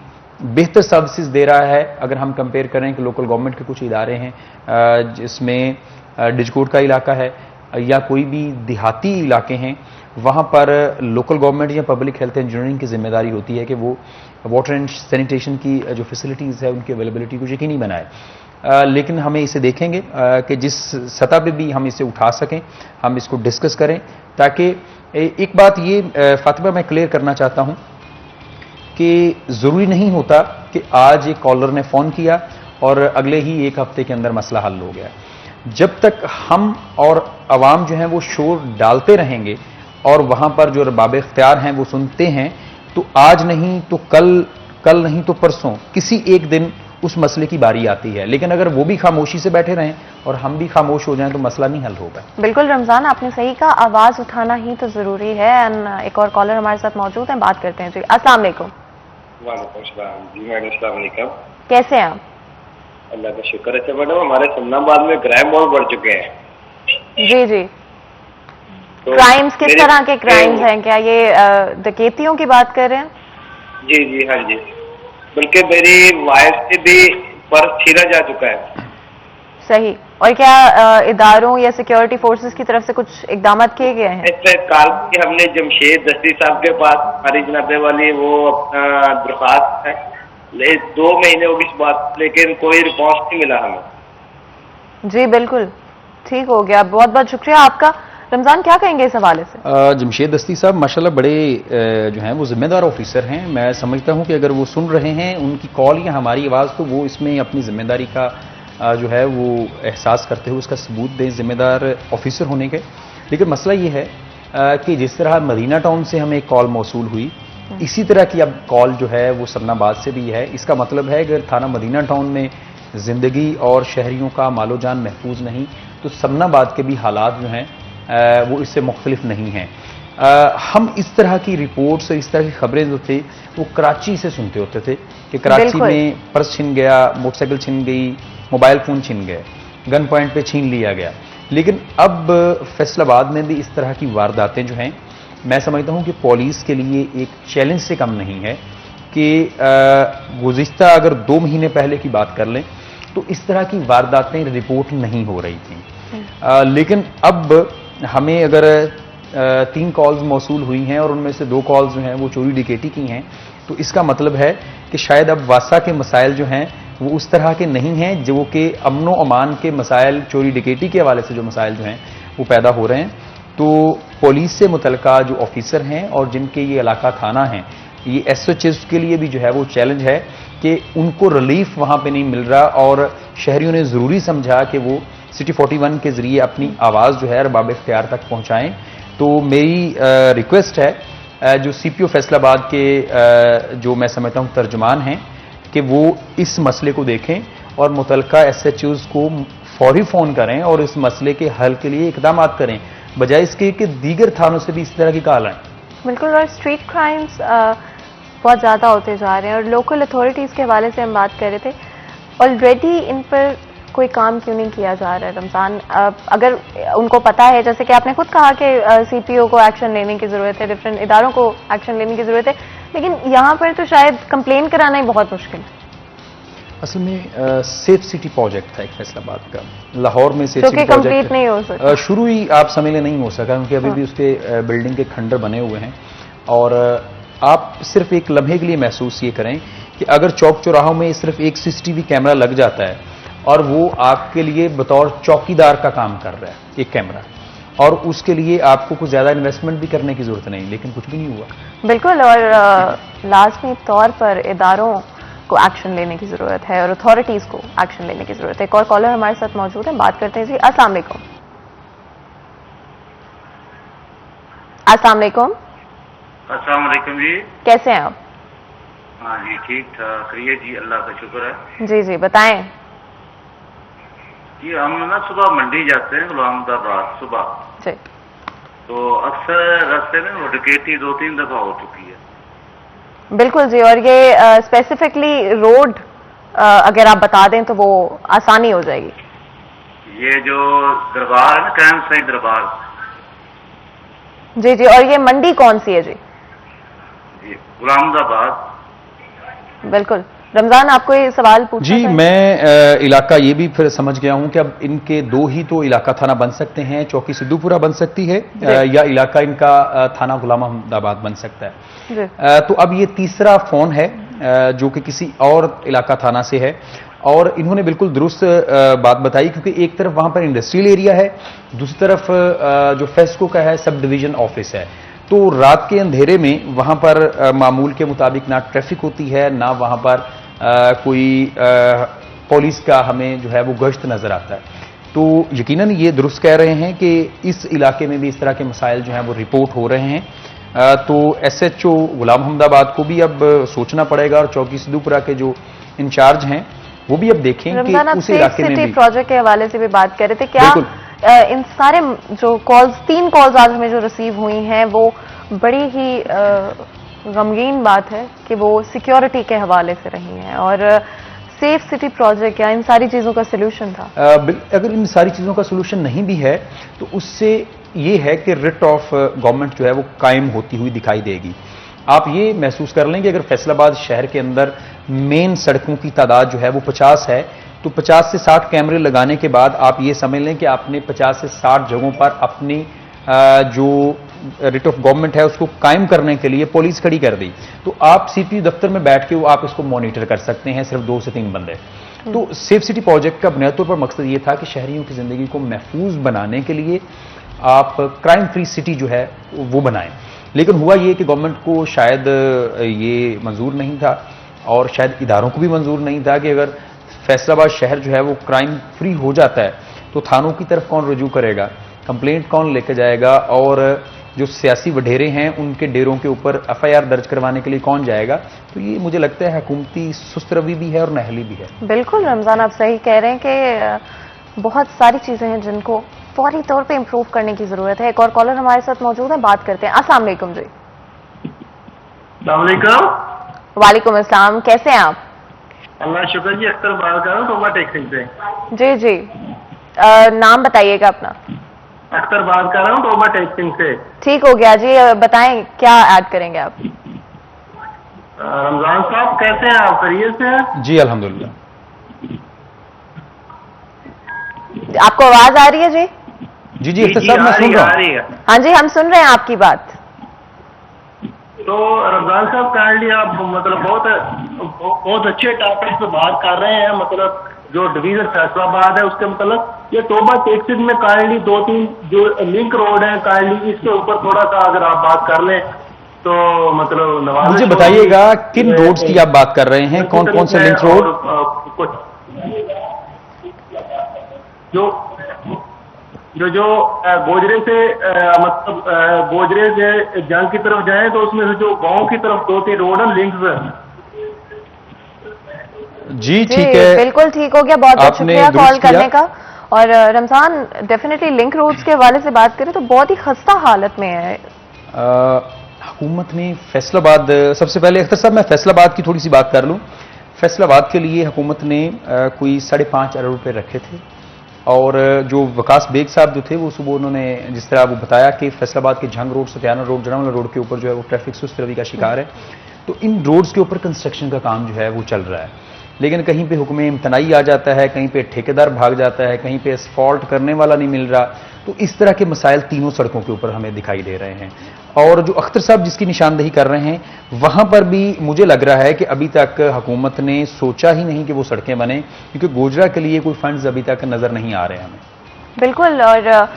बेहतर सर्विसेज दे रहा है अगर हम कंपेयर करें कि लोकल गवर्नमेंट के कुछ इदारे हैं जिसमें डिजकोट का इलाका है या कोई भी देहाती इलाके हैं, वहाँ पर लोकल गवर्नमेंट या पब्लिक हेल्थ इंजीनियरिंग की जिम्मेदारी होती है कि वो वाटर एंड सैनिटेशन की जो फैसिलिटीज़ है उनकी अवेलेबिलिटी को यकीनी बनाए। लेकिन हमें इसे देखेंगे कि जिस सतह पे भी हम इसे उठा सकें हम इसको डिस्कस करें, ताकि एक बात ये फातिमा मैं क्लियर करना चाहता हूँ कि ज़रूरी नहीं होता कि आज एक कॉलर ने फ़ोन किया और अगले ही एक हफ्ते के अंदर मसला हल हो गया। जब तक हम और आवाम जो हैं वो शोर डालते रहेंगे और वहाँ पर जो रबाब इख्तियार हैं वो सुनते हैं, तो आज नहीं तो कल नहीं तो परसों किसी एक दिन उस मसले की बारी आती है। लेकिन अगर वो भी खामोशी से बैठे रहें और हम भी खामोश हो जाएं तो मसला नहीं हल होगा। बिल्कुल रमजान, आपने सही कहा, आवाज उठाना ही तो जरूरी है। एक और कॉलर हमारे साथ मौजूद हैं, बात करते हैं जी। अस्सलाम वालेकुम। वालेकुम सलाम जी मैडम, अस्सलाम वालेकुम। कैसे हैं आप? अल्लाह का शुक्र है मैडम। हमारे सुन्नाबाद में क्राइम बहुत बढ़ चुके हैं। जी जी, तो क्राइम्स किस तरह के क्राइम्स हैं? क्या ये डकैतियों की बात कर रहे हैं? जी जी हाँ जी, बल्कि मेरी वाइफ से भी पर्स छीना जा चुका है। सही। और क्या इदारों या सिक्योरिटी फोर्सेस की तरफ से कुछ इकदाम किए गए हैं? कल की हमने जमशेद दस्ती साहब के पास हमारी जनाबे वाली वो अपना दरख्वास्त है 2 महीने हो गई इस बात, लेकिन कोई रिस्पॉन्स नहीं मिला हमें। जी बिल्कुल, ठीक हो गया, बहुत बहुत शुक्रिया आपका। रमजान, क्या कहेंगे इस हवाले से? जमशेद दस्ती साहब माशाल्लाह बड़े जो हैं वो जिम्मेदार ऑफिसर हैं। मैं समझता हूं कि अगर वो सुन रहे हैं उनकी कॉल या हमारी आवाज़, तो वो इसमें अपनी जिम्मेदारी का जो है वो एहसास करते हुए उसका सबूत दें, जिम्मेदार ऑफिसर होने के। लेकिन मसला ये है कि जिस तरह मदीना टाउन से हमें एक कॉल मौसूल हुई, इसी तरह की अब कॉल जो है वो सन्नाबाद से भी है। इसका मतलब है अगर थाना मदीना टाउन में जिंदगी और शहरियों का मालो जान महफूज नहीं, तो सन्नाबाद के भी हालात जो हैं वो इससे मुख्तलिफ नहीं हैं। हम इस तरह की रिपोर्ट्स और इस तरह की खबरें जो थे वो कराची से सुनते होते थे कि कराची में पर्स छिन गया, मोटरसाइकिल छिन गई, मोबाइल फ़ोन छिन गए, गन पॉइंट पे छीन लिया गया। लेकिन अब फैसलाबाद में भी इस तरह की वारदातें जो हैं, मैं समझता हूं कि पुलिस के लिए एक चैलेंज से कम नहीं है कि गुज़िश्ता अगर 2 महीने पहले की बात कर लें तो इस तरह की वारदातें रिपोर्ट नहीं हो रही थी। लेकिन अब हमें अगर 3 कॉल्स मौसूल हुई हैं और उनमें से 2 कॉल्स जो हैं वो चोरी डिकेटी की हैं, तो इसका मतलब है कि शायद अब वासा के मसाइल जो हैं वो उस तरह के नहीं हैं जो कि अमनो अमान के मसाइल, चोरी डिकेटी के हवाले से जो मसाइल जो हैं वो पैदा हो रहे हैं। तो पुलिस से मुतल्लिका जो ऑफिसर हैं और जिनके ये इलाका थाना हैं, ये SHS के लिए भी जो है वो चैलेंज है कि उनको रिलीफ वहाँ पे नहीं मिल रहा और शहरियों ने ज़रूरी समझा कि वो सिटी 41 के ज़रिए अपनी आवाज़ जो है अरबाब इख्तियार तक पहुँचाएँ। तो मेरी रिक्वेस्ट है जो CPO फैसलाबाद के जो मैं समझता हूँ तर्जुमान हैं कि वो इस मसले को देखें और मुतल्लिका SHOs को फौरी फ़ोन करें और इस मसले के हल के लिए इक़दाम करें, बजाय इसके कि दीगर थानों से भी इस तरह की कॉल आएँ। बिल्कुल, और स्ट्रीट क्राइम्स बहुत ज़्यादा होते जा रहे हैं और लोकल अथॉरिटीज़ के हवाले से हम बात कर रहे थे, ऑलरेडी इन पर कोई काम क्यों नहीं किया जा रहा है? रमज़ान, अगर उनको पता है, जैसे कि आपने खुद कहा कि CPO को एक्शन लेने की ज़रूरत है, डिफरेंट इदारों को एक्शन लेने की ज़रूरत है, लेकिन यहाँ पर तो शायद कंप्लेन कराना ही बहुत मुश्किल है। असल में सेफ सिटी प्रोजेक्ट था एक फैसलाबाद का, लाहौर में सेफ सिटी प्रोजेक्ट कंप्लीट नहीं हो सका, शुरू ही आप समझ लें नहीं हो सका, क्योंकि अभी भी उसके बिल्डिंग के खंडर बने हुए हैं। और आप सिर्फ एक लम्हे के लिए महसूस ये करें कि अगर चौक चौराहों में सिर्फ एक CCTV कैमरा लग जाता है और वो आपके लिए बतौर चौकीदार का काम कर रहा है, एक कैमरा, और उसके लिए आपको कुछ ज़्यादा इन्वेस्टमेंट भी करने की ज़रूरत नहीं, लेकिन कुछ भी नहीं हुआ। बिल्कुल, और लाजमी तौर पर इदारों को एक्शन लेने की ज़रूरत है और अथॉरिटीज़ को एक्शन लेने की ज़रूरत है। एक और कॉलर हमारे साथ मौजूद है, बात करते हैं जी। अस्सलाम वालेकुम। अस्सलाम वालेकुम। अस्सलाम वालेकुम जी, कैसे हैं आप? हाँ जी ठीक ठाक है जी, अल्लाह का शुक्र है जी जी, बताएं। जी हम ना सुबह मंडी जाते हैं गुलामदाबाद सुबह, जी, तो अक्सर रास्ते में वो डकैती 2-3 दफा हो चुकी है। बिल्कुल जी, और ये स्पेसिफिकली रोड अगर आप बता दें तो वो आसानी हो जाएगी। ये जो दरबार है ना, कैंप साइड दरबार, जी जी, और ये मंडी कौन सी है जी? जी गुलामदाबाद। बिल्कुल, रमजान आपको ये सवाल पूछना जी, मैं इलाका ये भी फिर समझ गया हूं कि अब इनके 2 ही तो इलाका थाना बन सकते हैं, चौकी सिद्दूपुरा बन सकती है या इलाका इनका थाना गुलाम अहमदाबाद बन सकता है। तो अब ये तीसरा फोन है जो कि किसी और इलाका थाना से है, और इन्होंने बिल्कुल दुरुस्त बात बताई, क्योंकि एक तरफ वहां पर इंडस्ट्रियल एरिया है, दूसरी तरफ जो फेस्को का है सब डिवीजन ऑफिस है। तो रात के अंधेरे में वहां पर मामूल के मुताबिक ना ट्रैफिक होती है, ना वहां पर कोई पुलिस का हमें जो है वो गश्त नजर आता है। तो यकीनन ये दुरुस्त कह रहे हैं कि इस इलाके में भी इस तरह के मसाइल जो हैं वो रिपोर्ट हो रहे हैं। तो SHO गुलाम अहमदाबाद को भी अब सोचना पड़ेगा, और चौकी सिद्दूपुरा के जो इंचार्ज हैं वो भी अब देखें कि उस इलाके में भी प्रोजेक्ट के हवाले से भी बात कर रहे थे। क्या इन सारे जो कॉल्स, 3 कॉल्स आज हमें जो रिसीव हुई हैं, वो बड़ी ही गमगीन बात है कि वो सिक्योरिटी के हवाले से रही हैं, और सेफ सिटी प्रोजेक्ट या इन सारी चीज़ों का सलूशन था? अगर इन सारी चीज़ों का सलूशन नहीं भी है तो उससे ये है कि रिट ऑफ गवर्नमेंट जो है वो कायम होती हुई दिखाई देगी। आप ये महसूस कर लें कि अगर फैसलाबाद शहर के अंदर मेन सड़कों की तादाद जो है वो 50 है, तो 50 से 60 कैमरे लगाने के बाद आप ये समझ लें कि आपने 50 से 60 जगहों पर अपनी जो रिट ऑफ गवर्नमेंट है उसको कायम करने के लिए पुलिस खड़ी कर दी। तो आप सीपीयू दफ्तर में बैठ के आप इसको मॉनिटर कर सकते हैं, सिर्फ 2 से 3 बंदे। तो सेफ सिटी प्रोजेक्ट का बुनियादी तौर पर मकसद ये था कि शहरियों की जिंदगी को महफूज बनाने के लिए आप क्राइम फ्री सिटी जो है वो बनाएं। लेकिन हुआ ये कि गवर्नमेंट को शायद ये मंजूर नहीं था और शायद इदारों को भी मंजूर नहीं था कि अगर फैसलाबाद शहर जो है वो क्राइम फ्री हो जाता है तो थानों की तरफ कौन रुजू करेगा, कंप्लेंट कौन लेकर जाएगा, और जो सियासी वडेरे हैं उनके डेरों के ऊपर एफआईआर दर्ज करवाने के लिए कौन जाएगा। तो ये मुझे लगता है हुकूमती सुस्त रवि भी है और नहली भी है। बिल्कुल रमजान, आप सही कह रहे हैं कि बहुत सारी चीजें हैं जिनको फौरी तौर पे इम्प्रूव करने की जरूरत है। एक और कॉलर हमारे साथ मौजूद है, बात करते हैं। अस्सलाम वालेकुम जी। वालेकुम अस्सलाम, कैसे हैं आप? अल्लाह शुक्र जी, अख्तर बात कर रहा हूँ तोबा टेक्सिंग से। जी जी, नाम बताइएगा अपना। अख्तर बात कर रहा हूँ तोबा टेक्सिंग से। ठीक हो गया जी, बताएं क्या ऐड करेंगे आप? रमजान साहब कैसे हैं आप, खैरियत से हैं? जी अल्हम्दुलिल्लाह। आपको आवाज आ रही है जी? जी जी अख्तर साहब, मैं सुन रहा हूँ। हाँ जी, हम सुन रहे हैं आपकी बात। तो रमजान साहब काइंडली आप मतलब बहुत अच्छे टॉपिक पे बात कर रहे हैं, मतलब जो डिवीजन फैसलाबाद है उसके मतलब ये तोबा टेक्सिंग में काइंडली 2-3 जो लिंक रोड है काइंडली इसके ऊपर थोड़ा सा अगर आप बात कर लें तो मतलब नवाज। मुझे बताइएगा किन रोड्स की आप बात कर रहे हैं, कौन कौन से लिंक रोड? कुछ जो गोजरे से मतलब गोजरे से जंग की तरफ जाए तो उसमें से जो गांव की तरफ 2-3 रोड है लिंक्स। जी ठीक है, बिल्कुल ठीक हो गया, बहुत बहुत शुक्रिया कॉल करने का। और रमजान, डेफिनेटली लिंक रोड्स के हवाले से बात करें तो बहुत ही खस्ता हालत में है हुकूमत ने फैसलाबाद। सबसे पहले अख्तर साहब मैं फैसलाबाद की थोड़ी सी बात कर लूं। फैसलाबाद के लिए हुकूमत ने कोई 5.5 अरब रुपए रखे थे और जो वकास बेग साहब जो थे वो सुबह उन्होंने जिस तरह वो बताया कि फैसलाबाद के Jhang road, Satiana road, Jaranwala road के ऊपर जो है वो ट्रैफिक सुस्त रवि का शिकार है। तो इन रोड्स के ऊपर कंस्ट्रक्शन का काम जो है वो चल रहा है, लेकिन कहीं पे हुक्म इम्तनाई आ जाता है, कहीं पे ठेकेदार भाग जाता है, कहीं पे एस्फॉल्ट करने वाला नहीं मिल रहा। तो इस तरह के मसाइल तीनों सड़कों के ऊपर हमें दिखाई दे रहे हैं। और जो अख्तर साहब जिसकी निशानदेही कर रहे हैं वहां पर भी मुझे लग रहा है कि अभी तक हुकूमत ने सोचा ही नहीं कि वो सड़कें बने, क्योंकि गोजरा के लिए कोई फंड्स अभी तक नजर नहीं आ रहे हमें। बिल्कुल, और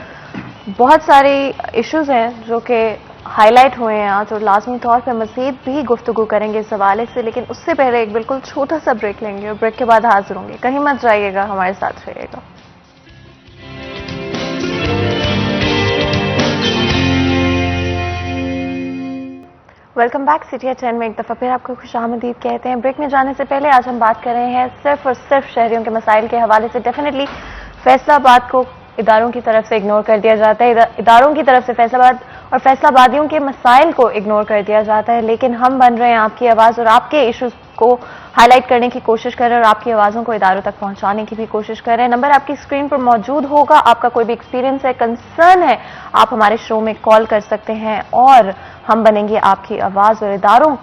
बहुत सारे इश्यूज हैं जो कि हाईलाइट हुए हैं आज और लाजमी तौर पे मज़ीद भी गुफ्तगू करेंगे इस हवाले से, लेकिन उससे पहले एक बिल्कुल छोटा सा ब्रेक लेंगे और ब्रेक के बाद हाजिर होंगे। कहीं मत जाइएगा, हमारे साथ रहिएगा। Welcome back. सिटी 10 में एक दफ़ा फिर आपको खुशामदीद कहते हैं। ब्रेक में जाने से पहले आज हम बात कर रहे हैं सिर्फ और सिर्फ शहरियों के मसाइल के हवाले से। डेफिनेटली फैसलाबाद को इदारों की तरफ से इग्नोर कर दिया जाता है, इदारों की तरफ से फैसलाबाद और फैसलाबादियों के मसाइल को इग्नोर कर दिया जाता है, लेकिन हम बन रहे हैं आपकी आवाज़ और आपके इश्यूज को हाईलाइट करने की कोशिश कर रहे हैं और आपकी आवाज़ों को इदारों तक पहुंचाने की भी कोशिश कर रहे हैं। नंबर आपकी स्क्रीन पर मौजूद होगा। आपका कोई भी एक्सपीरियंस है, कंसर्न है, आप हमारे शो में कॉल कर सकते हैं और हम बनेंगे आपकी आवाज़ और इदारों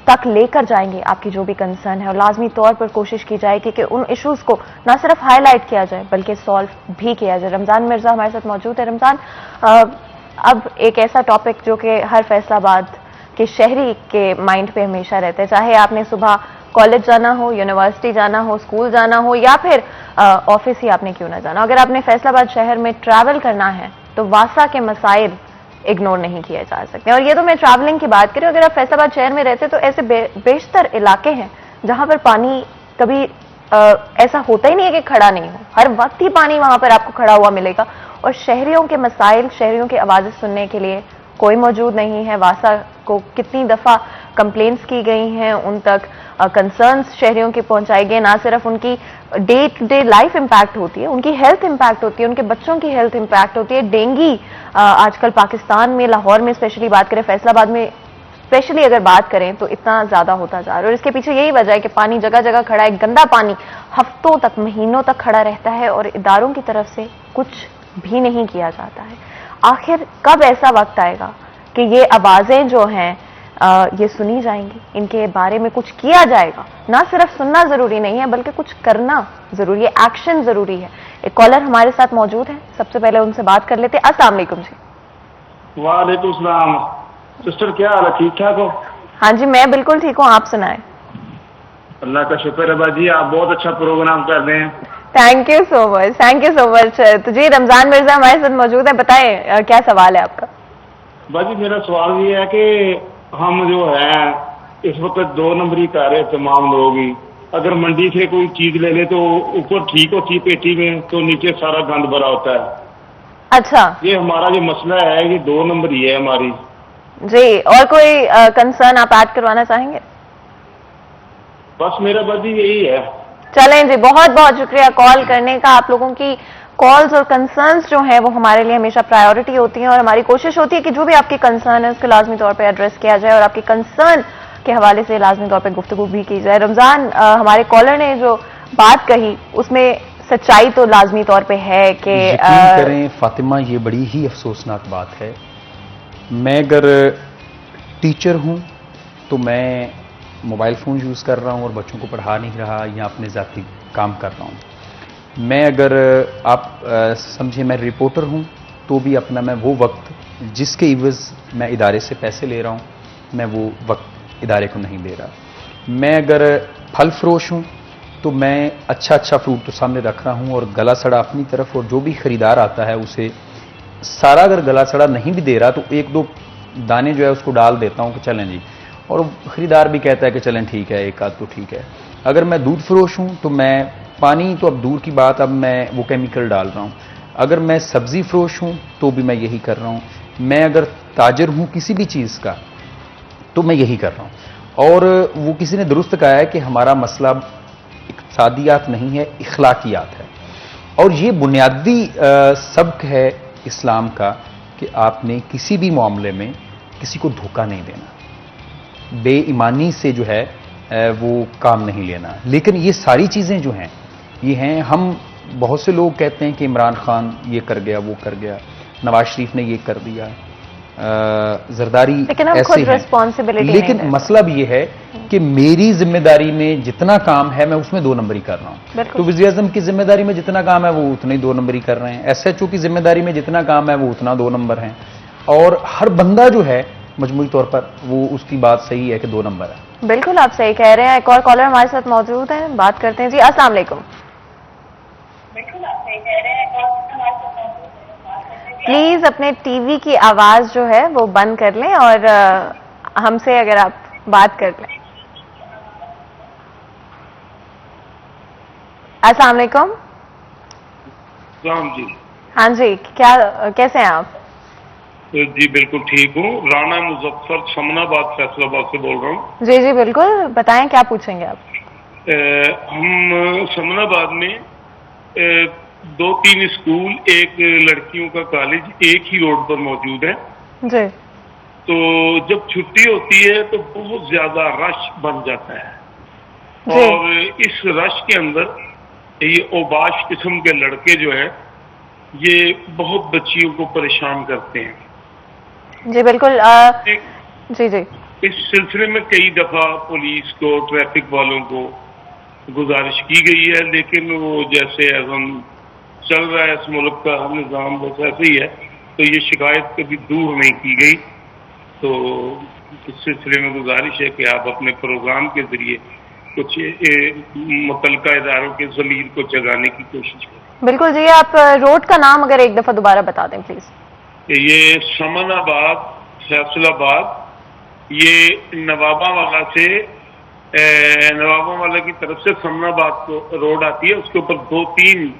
तक लेकर जाएंगे आपकी जो भी कंसर्न है, और लाजमी तौर पर कोशिश की जाएगी कि उन इश्यूज को न सिर्फ हाईलाइट किया जाए बल्कि सॉल्व भी किया जाए। रमजान मिर्जा हमारे साथ मौजूद है। रमजान, अब एक ऐसा टॉपिक जो कि हर फैसलाबाद के शहरी के माइंड पे हमेशा रहता है, चाहे आपने सुबह कॉलेज जाना हो, यूनिवर्सिटी जाना हो, स्कूल जाना हो या फिर ऑफिस ही आपने क्यों ना जाना, अगर आपने फैसलाबाद शहर में ट्रैवल करना है तो वासा के मसाइल इग्नोर नहीं किए जा सकते। और ये तो मैं ट्रैवलिंग की बात करूं, अगर आप फैसलाबाद शहर में रहते तो ऐसे बेशतर इलाके हैं जहां पर पानी कभी ऐसा होता ही नहीं है कि खड़ा नहीं हो, हर वक्त ही पानी वहां पर आपको खड़ा हुआ मिलेगा। और शहरियों के मसाइल, शहरियों की आवाज़ें सुनने के लिए कोई मौजूद नहीं है। वासा को कितनी दफ़ा कंप्लेंट्स की गई हैं, उन तक कंसर्न्स शहरियों के पहुंचाए गए। ना सिर्फ उनकी day to day life impact होती है, उनकी हेल्थ इंपैक्ट होती है, उनके बच्चों की हेल्थ इंपैक्ट होती है। डेंगू आजकल पाकिस्तान में, लाहौर में स्पेशली बात करें, फैसलाबाद में स्पेशली अगर बात करें तो इतना ज़्यादा होता जा रहा है। और इसके पीछे यही वजह है कि पानी जगह जगह खड़ा है, गंदा पानी हफ्तों तक, महीनों तक खड़ा रहता है और इदारों की तरफ से कुछ भी नहीं किया जाता है। आखिर कब ऐसा वक्त आएगा कि ये आवाज़ें जो हैं ये सुनी जाएंगी, इनके बारे में कुछ किया जाएगा। ना सिर्फ सुनना जरूरी नहीं है बल्कि कुछ करना जरूरी है, एक्शन जरूरी है। एक कॉलर हमारे साथ मौजूद है, सबसे पहले उनसे बात कर लेते हैं। अस्सलाम वालेकुम जी। वालेकुम सलाम। सिस्टर क्या हाल है, ठीक ठाक हो? हाँ जी, मैं बिल्कुल ठीक हूँ, आप सुनाएं। अल्लाह का शुक्र है बाजी, आप बहुत अच्छा प्रोग्राम कर रहे हैं। Thank you so much, thank you so much. तो जी रमजान मिर्जा हमारे साथ मौजूद है, बताएं क्या सवाल है आपका? बाजी मेरा सवाल ये है कि हम जो है इस वक्त 2 नंबरी कर रहे तमाम लोग ही, अगर मंडी से कोई चीज ले ले तो ऊपर ठीक होती है पेटी में, तो नीचे सारा गंद भरा होता है। अच्छा, ये हमारा जो मसला है ये 2 नंबर ही है हमारी जी। और कोई कंसर्न आप ऐड करवाना चाहेंगे? बस मेरा बाजी यही है। चलें जी, बहुत बहुत शुक्रिया कॉल करने का। आप लोगों की कॉल्स और कंसर्न्स जो हैं वो हमारे लिए हमेशा प्रायोरिटी होती हैं और हमारी कोशिश होती है कि जो भी आपकी कंसर्न है उसको लाजमी तौर पे एड्रेस किया जाए और आपके कंसर्न के हवाले से लाजमी तौर पे गुफ्तगू भी की जाए। रमजान, हमारे कॉलर ने जो बात कही उसमें सच्चाई तो लाजमी तौर पे है कि यकीन करें फातिमा, ये बड़ी ही अफसोसनाक बात है। मैं अगर टीचर हूं तो मैं मोबाइल फ़ोन यूज़ कर रहा हूं और बच्चों को पढ़ा नहीं रहा या अपने ज़ाती काम कर रहा हूं। मैं अगर आप समझिए मैं रिपोर्टर हूं तो भी अपना मैं वो वक्त जिसके इवज़ मैं इदारे से पैसे ले रहा हूं मैं वो वक्त इदारे को नहीं दे रहा। मैं अगर फल फरोश हूं तो मैं अच्छा अच्छा फ्रूट तो सामने रख रहा हूं और गला सड़ा अपनी तरफ, और जो भी खरीदार आता है उसे सारा अगर गला सड़ा नहीं भी दे रहा तो 1-2 दाने जो है उसको डाल देता हूं कि चलें जी, और खरीदार भी कहता है कि चलें ठीक है, एक आध तो ठीक है। अगर मैं दूध फरोश हूं तो मैं पानी तो अब दूर की बात, अब मैं वो केमिकल डाल रहा हूं। अगर मैं सब्जी फरोश हूं तो भी मैं यही कर रहा हूं। मैं अगर ताजर हूं किसी भी चीज़ का तो मैं यही कर रहा हूं। और वो किसी ने दुरुस्त कहा है कि हमारा मसला इक़्तिसादियात नहीं है, इखलाकियात है। और ये बुनियादी सबक है इस्लाम का कि आपने किसी भी मामले में किसी को धोखा नहीं देना, बेईमानी से जो है वो काम नहीं लेना। लेकिन ये सारी चीज़ें जो हैं ये हैं, हम बहुत से लोग कहते हैं कि इमरान खान ये कर गया, वो कर गया, नवाज शरीफ ने ये कर दिया, जरदारी ऐसे हैं। लेकिन मसला भी ये है कि मेरी जिम्मेदारी में जितना काम है मैं उसमें 2 नंबरी कर रहा हूं। तो वज़ीर आज़म की जिम्मेदारी में जितना काम है वो उतना ही 2 नंबरी कर रहे हैं। एसएचओ की जिम्मेदारी में जितना काम है वो उतना 2 नंबर हैं। और हर बंदा जो है मजमूई तौर पर वो उसकी बात सही है कि 2 नंबर है। बिल्कुल आप सही कह रहे हैं। एक और कॉलर हमारे साथ मौजूद है, बात करते हैं जी। अस्सलाम वालेकुम। बिल्कुल आप सही कह रहे हैं। प्लीज अपने टीवी की आवाज जो है वो बंद कर लें और हमसे अगर आप बात कर लें। अस्सलाम वालेकुम। जी हाँ जी, क्या कैसे हैं आप? जी बिल्कुल ठीक हूँ। राना मुजफ्फर समनाबाद फैसलाबाद से बोल रहा हूँ। जी जी बिल्कुल, बताएं क्या पूछेंगे आप? हम समनाबाद में 2-3 स्कूल, एक लड़कियों का कॉलेज एक ही रोड पर मौजूद है जी। तो जब छुट्टी होती है तो बहुत ज्यादा रश बन जाता है जी। और इस रश के अंदर ये ओबाश किस्म के लड़के जो है ये बहुत बच्चियों को परेशान करते हैं। जी बिल्कुल। जी जी। इस सिलसिले में कई दफा पुलिस को, ट्रैफिक वालों को गुजारिश की गई है, लेकिन वो जैसे हम चल रहा है इस मुल्क का निज़ाम बस ऐसे ही है, तो ये शिकायत कभी दूर नहीं की गई। तो इस सिलसिले में गुजारिश है कि आप अपने प्रोग्राम के जरिए कुछ मुतल्लिका इदारों के ज़मीर को जगाने की कोशिश करें। बिल्कुल जी। आप रोड का नाम अगर एक दफा दोबारा बता दें प्लीज। ये समनाबाद फैसलाबाद, ये नवाबावाला से नवाबावाला की तरफ से समनाबाद को रोड आती है, उसके ऊपर 2-3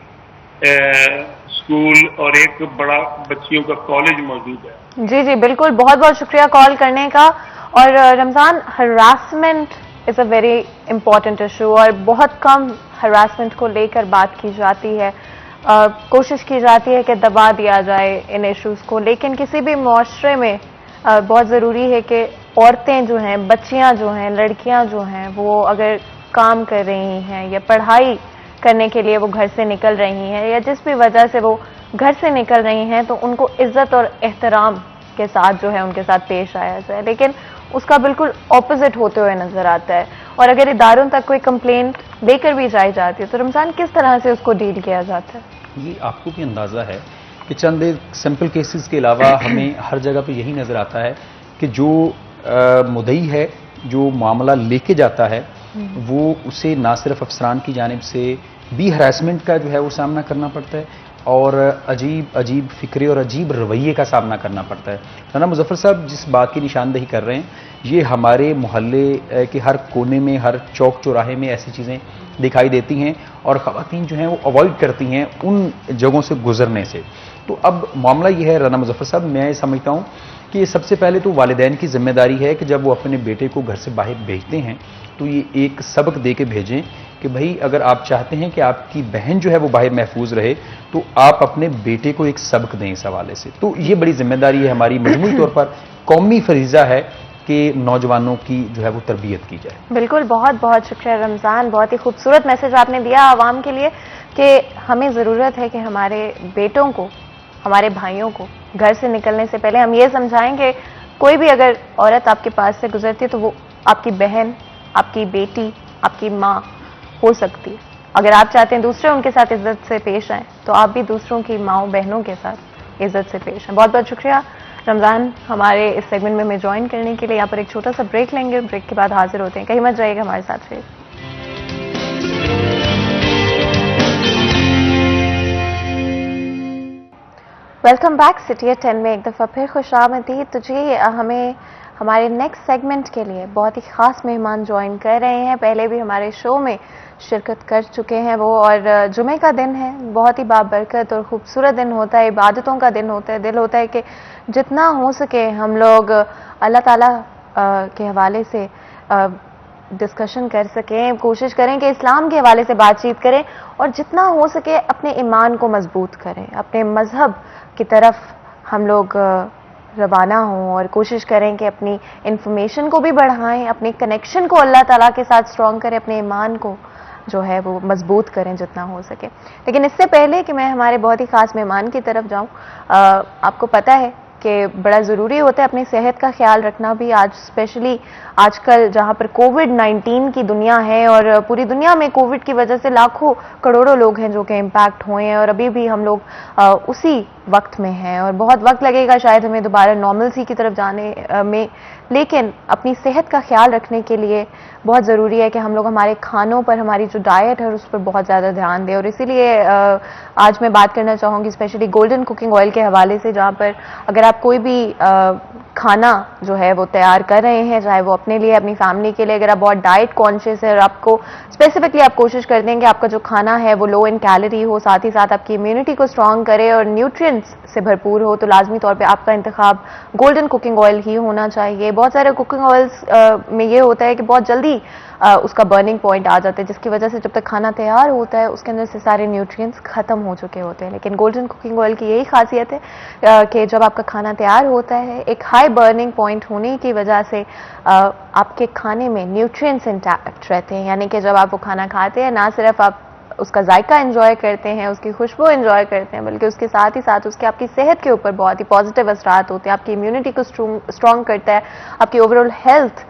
स्कूल और एक बड़ा बच्चियों का कॉलेज मौजूद है। जी जी बिल्कुल, बहुत बहुत शुक्रिया कॉल करने का। और Ramzan, harassment is a very important issue और बहुत कम हरासमेंट को लेकर बात की जाती है। कोशिश की जाती है कि दबा दिया जाए इन इश्यूज को, लेकिन किसी भी मुआशरे में बहुत ज़रूरी है कि औरतें जो हैं, बच्चियां जो हैं, लड़कियां जो हैं, वो अगर काम कर रही हैं या पढ़ाई करने के लिए वो घर से निकल रही हैं या जिस भी वजह से वो घर से निकल रही हैं, तो उनको इज्जत और एहतराम के साथ जो है उनके साथ पेश आया जाए। लेकिन उसका बिल्कुल ऑपोजिट होते हुए नजर आता है। और अगर इदारों तक कोई कंप्लेंट देकर भी जाई जाती है तो रमजान किस तरह से उसको डील किया जाता है? ये आपको भी अंदाजा है कि चंद सिंपल केसेस के अलावा हमें हर जगह पे यही नजर आता है कि जो मुद्दई है, जो मामला लेके जाता है, वो उसे ना सिर्फ अफसरान की जानिब से भी हरासमेंट का जो है वो सामना करना पड़ता है और अजीब अजीब फिक्रे और अजीब रवैये का सामना करना पड़ता है। राना मुजफ्फर साहब जिस बात की निशानदेही कर रहे हैं, ये हमारे मोहल्ले के हर कोने में, हर चौक चौराहे में ऐसी चीज़ें दिखाई देती हैं और ख़वातीन जो हैं वो अवॉइड करती हैं उन जगहों से गुजरने से। तो अब मामला ये है राना मुजफ्फर साहब, मैं समझता हूँ कि ये सबसे पहले तो वालिदैन की जिम्मेदारी है कि जब वो अपने बेटे को घर से बाहर भेजते हैं तो ये एक सबक दे के भेजें कि भाई अगर आप चाहते हैं कि आपकी बहन जो है वो बाहर महफूज रहे तो आप अपने बेटे को एक सबक दें इस हवाले से। तो ये बड़ी जिम्मेदारी है हमारी, मजमूई तौर पर कौमी फरीजा है कि नौजवानों की जो है वो तरबियत की जाए। बिल्कुल, बहुत बहुत शुक्रिया रमजान, बहुत ही खूबसूरत मैसेज आपने दिया आवाम के लिए कि हमें ज़रूरत है कि हमारे बेटों को, हमारे भाइयों को घर से निकलने से पहले हम ये समझाएं कि कोई भी अगर औरत आपके पास से गुजरती है तो वो आपकी बहन, आपकी बेटी, आपकी माँ हो सकती है। अगर आप चाहते हैं दूसरे उनके साथ इज्जत से पेश आएँ तो आप भी दूसरों की माँओं बहनों के साथ इज्जत से पेश आएँ। बहुत बहुत शुक्रिया रमजान हमारे इस सेगमेंट में हमें ज्वाइन करने के लिए। यहाँ पर एक छोटा सा ब्रेक लेंगे, ब्रेक के बाद हाजिर होते हैं, कहीं मत जाइएगा, हमारे साथ रहिए। वेलकम बैक सिटी एट 10 में एक दफ़ा फिर खुशामदीद। तो जी हमें हमारे नेक्स्ट सेगमेंट के लिए बहुत ही ख़ास मेहमान ज्वाइन कर रहे हैं, पहले भी हमारे शो में शिरकत कर चुके हैं वो, और जुमे का दिन है, बहुत ही बाबरकत और ख़ूबसूरत दिन होता है, इबादतों का दिन होता है। दिल होता है कि जितना हो सके हम लोग अल्लाह ताला के हवाले से डिस्कशन कर सकें, कोशिश करें कि इस्लाम के हवाले से बातचीत करें और जितना हो सके अपने ईमान को मजबूत करें, अपने मज़हब की तरफ हम लोग रवाना हों और कोशिश करें कि अपनी इंफॉर्मेशन को भी बढ़ाएं, अपने कनेक्शन को अल्लाह ताला के साथ स्ट्रॉन्ग करें, अपने ईमान को जो है वो मजबूत करें जितना हो सके। लेकिन इससे पहले कि मैं हमारे बहुत ही ख़ास मेहमान की तरफ जाऊं, आपको पता है कि बड़ा ज़रूरी होता है अपनी सेहत का ख्याल रखना भी। आज स्पेशली आजकल जहाँ पर कोविड-19 की दुनिया है और पूरी दुनिया में कोविड की वजह से लाखों करोड़ों लोग हैं जो कि इम्पैक्ट हुए हैं और अभी भी हम लोग उसी वक्त में हैं और बहुत वक्त लगेगा शायद हमें दोबारा नॉर्मलसी की तरफ जाने में। लेकिन अपनी सेहत का ख्याल रखने के लिए बहुत ज़रूरी है कि हम लोग हमारे खानों पर, हमारी जो डाइट है उस पर बहुत ज़्यादा ध्यान दें। और इसीलिए आज मैं बात करना चाहूँगी स्पेशली गोल्डन कुकिंग ऑयल के हवाले से, जहाँ पर अगर आप कोई भी खाना जो है वो तैयार कर रहे हैं, चाहे वो अपने लिए, अपनी फैमिली के लिए, अगर आप बहुत डाइट कॉन्शियस है और आपको स्पेसिफिकली आप कोशिश करते हैं कि आपका जो खाना है वो लो इन कैलोरी हो, साथ ही साथ आपकी इम्यूनिटी को स्ट्रॉन्ग करे और न्यूट्रिएंट्स से भरपूर हो, तो लाजमी तौर पे आपका इंतखाब गोल्डन कुकिंग ऑयल ही होना चाहिए। बहुत सारे कुकिंग ऑयल्स में ये होता है कि बहुत जल्दी उसका बर्निंग पॉइंट आ जाता है, जिसकी वजह से जब तक खाना तैयार होता है उसके अंदर से सारे न्यूट्रिएंट्स खत्म हो चुके होते हैं। लेकिन गोल्डन कुकिंग ऑयल की यही खासियत है कि जब आपका खाना तैयार होता है, एक हाई बर्निंग पॉइंट होने की वजह से आपके खाने में न्यूट्रिएंट्स इंटैक्ट रहते हैं। यानी कि जब आप वो खाना खाते हैं, ना सिर्फ आप उसका जायका एंजॉय करते हैं, उसकी खुशबू एंजॉय करते हैं, बल्कि उसके साथ ही साथ उसके आपकी सेहत के ऊपर बहुत ही पॉजिटिव असरात होते हैं। आपकी इम्यूनिटी को स्ट्रॉन्ग करता है, आपकी ओवरऑल हेल्थ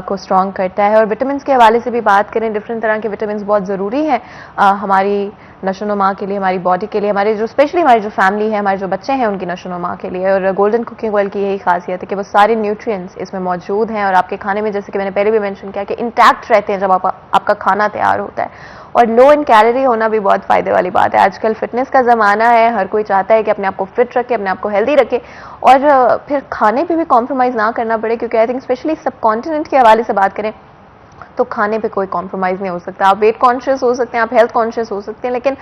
को स्ट्रॉन्ग करता है। और विटामिन के हवाले से भी बात करें, डिफरेंट तरह के विटामिन बहुत ज़रूरी हैं हमारी नशोनुमा के लिए, हमारी बॉडी के लिए, हमारे जो स्पेशली हमारी जो फैमिली है, हमारे जो बच्चे हैं उनकी नशोनुमा के लिए। और गोल्डन कुकिंग ऑयल की यही खासियत है कि वो सारे न्यूट्रिएंट्स इसमें मौजूद हैं और आपके खाने में, जैसे कि मैंने पहले भी मेंशन किया, कि इंटैक्ट रहते हैं जब आपका खाना तैयार होता है। और लो इन कैलोरी होना भी बहुत फ़ायदे वाली बात है। आजकल फिटनेस का ज़माना है, हर कोई चाहता है कि अपने आप को फिट रखे, अपने आप को हेल्दी रखे और फिर खाने पे भी कॉम्प्रोमाइज़ ना करना पड़े, क्योंकि आई थिंक स्पेशली सब कॉन्टिनेंट के हवाले से बात करें तो खाने पे कोई कॉम्प्रोमाइज़ नहीं हो सकता। आप वेट कॉन्शियस हो सकते हैं, आप हेल्थ कॉन्शियस हो सकते हैं, लेकिन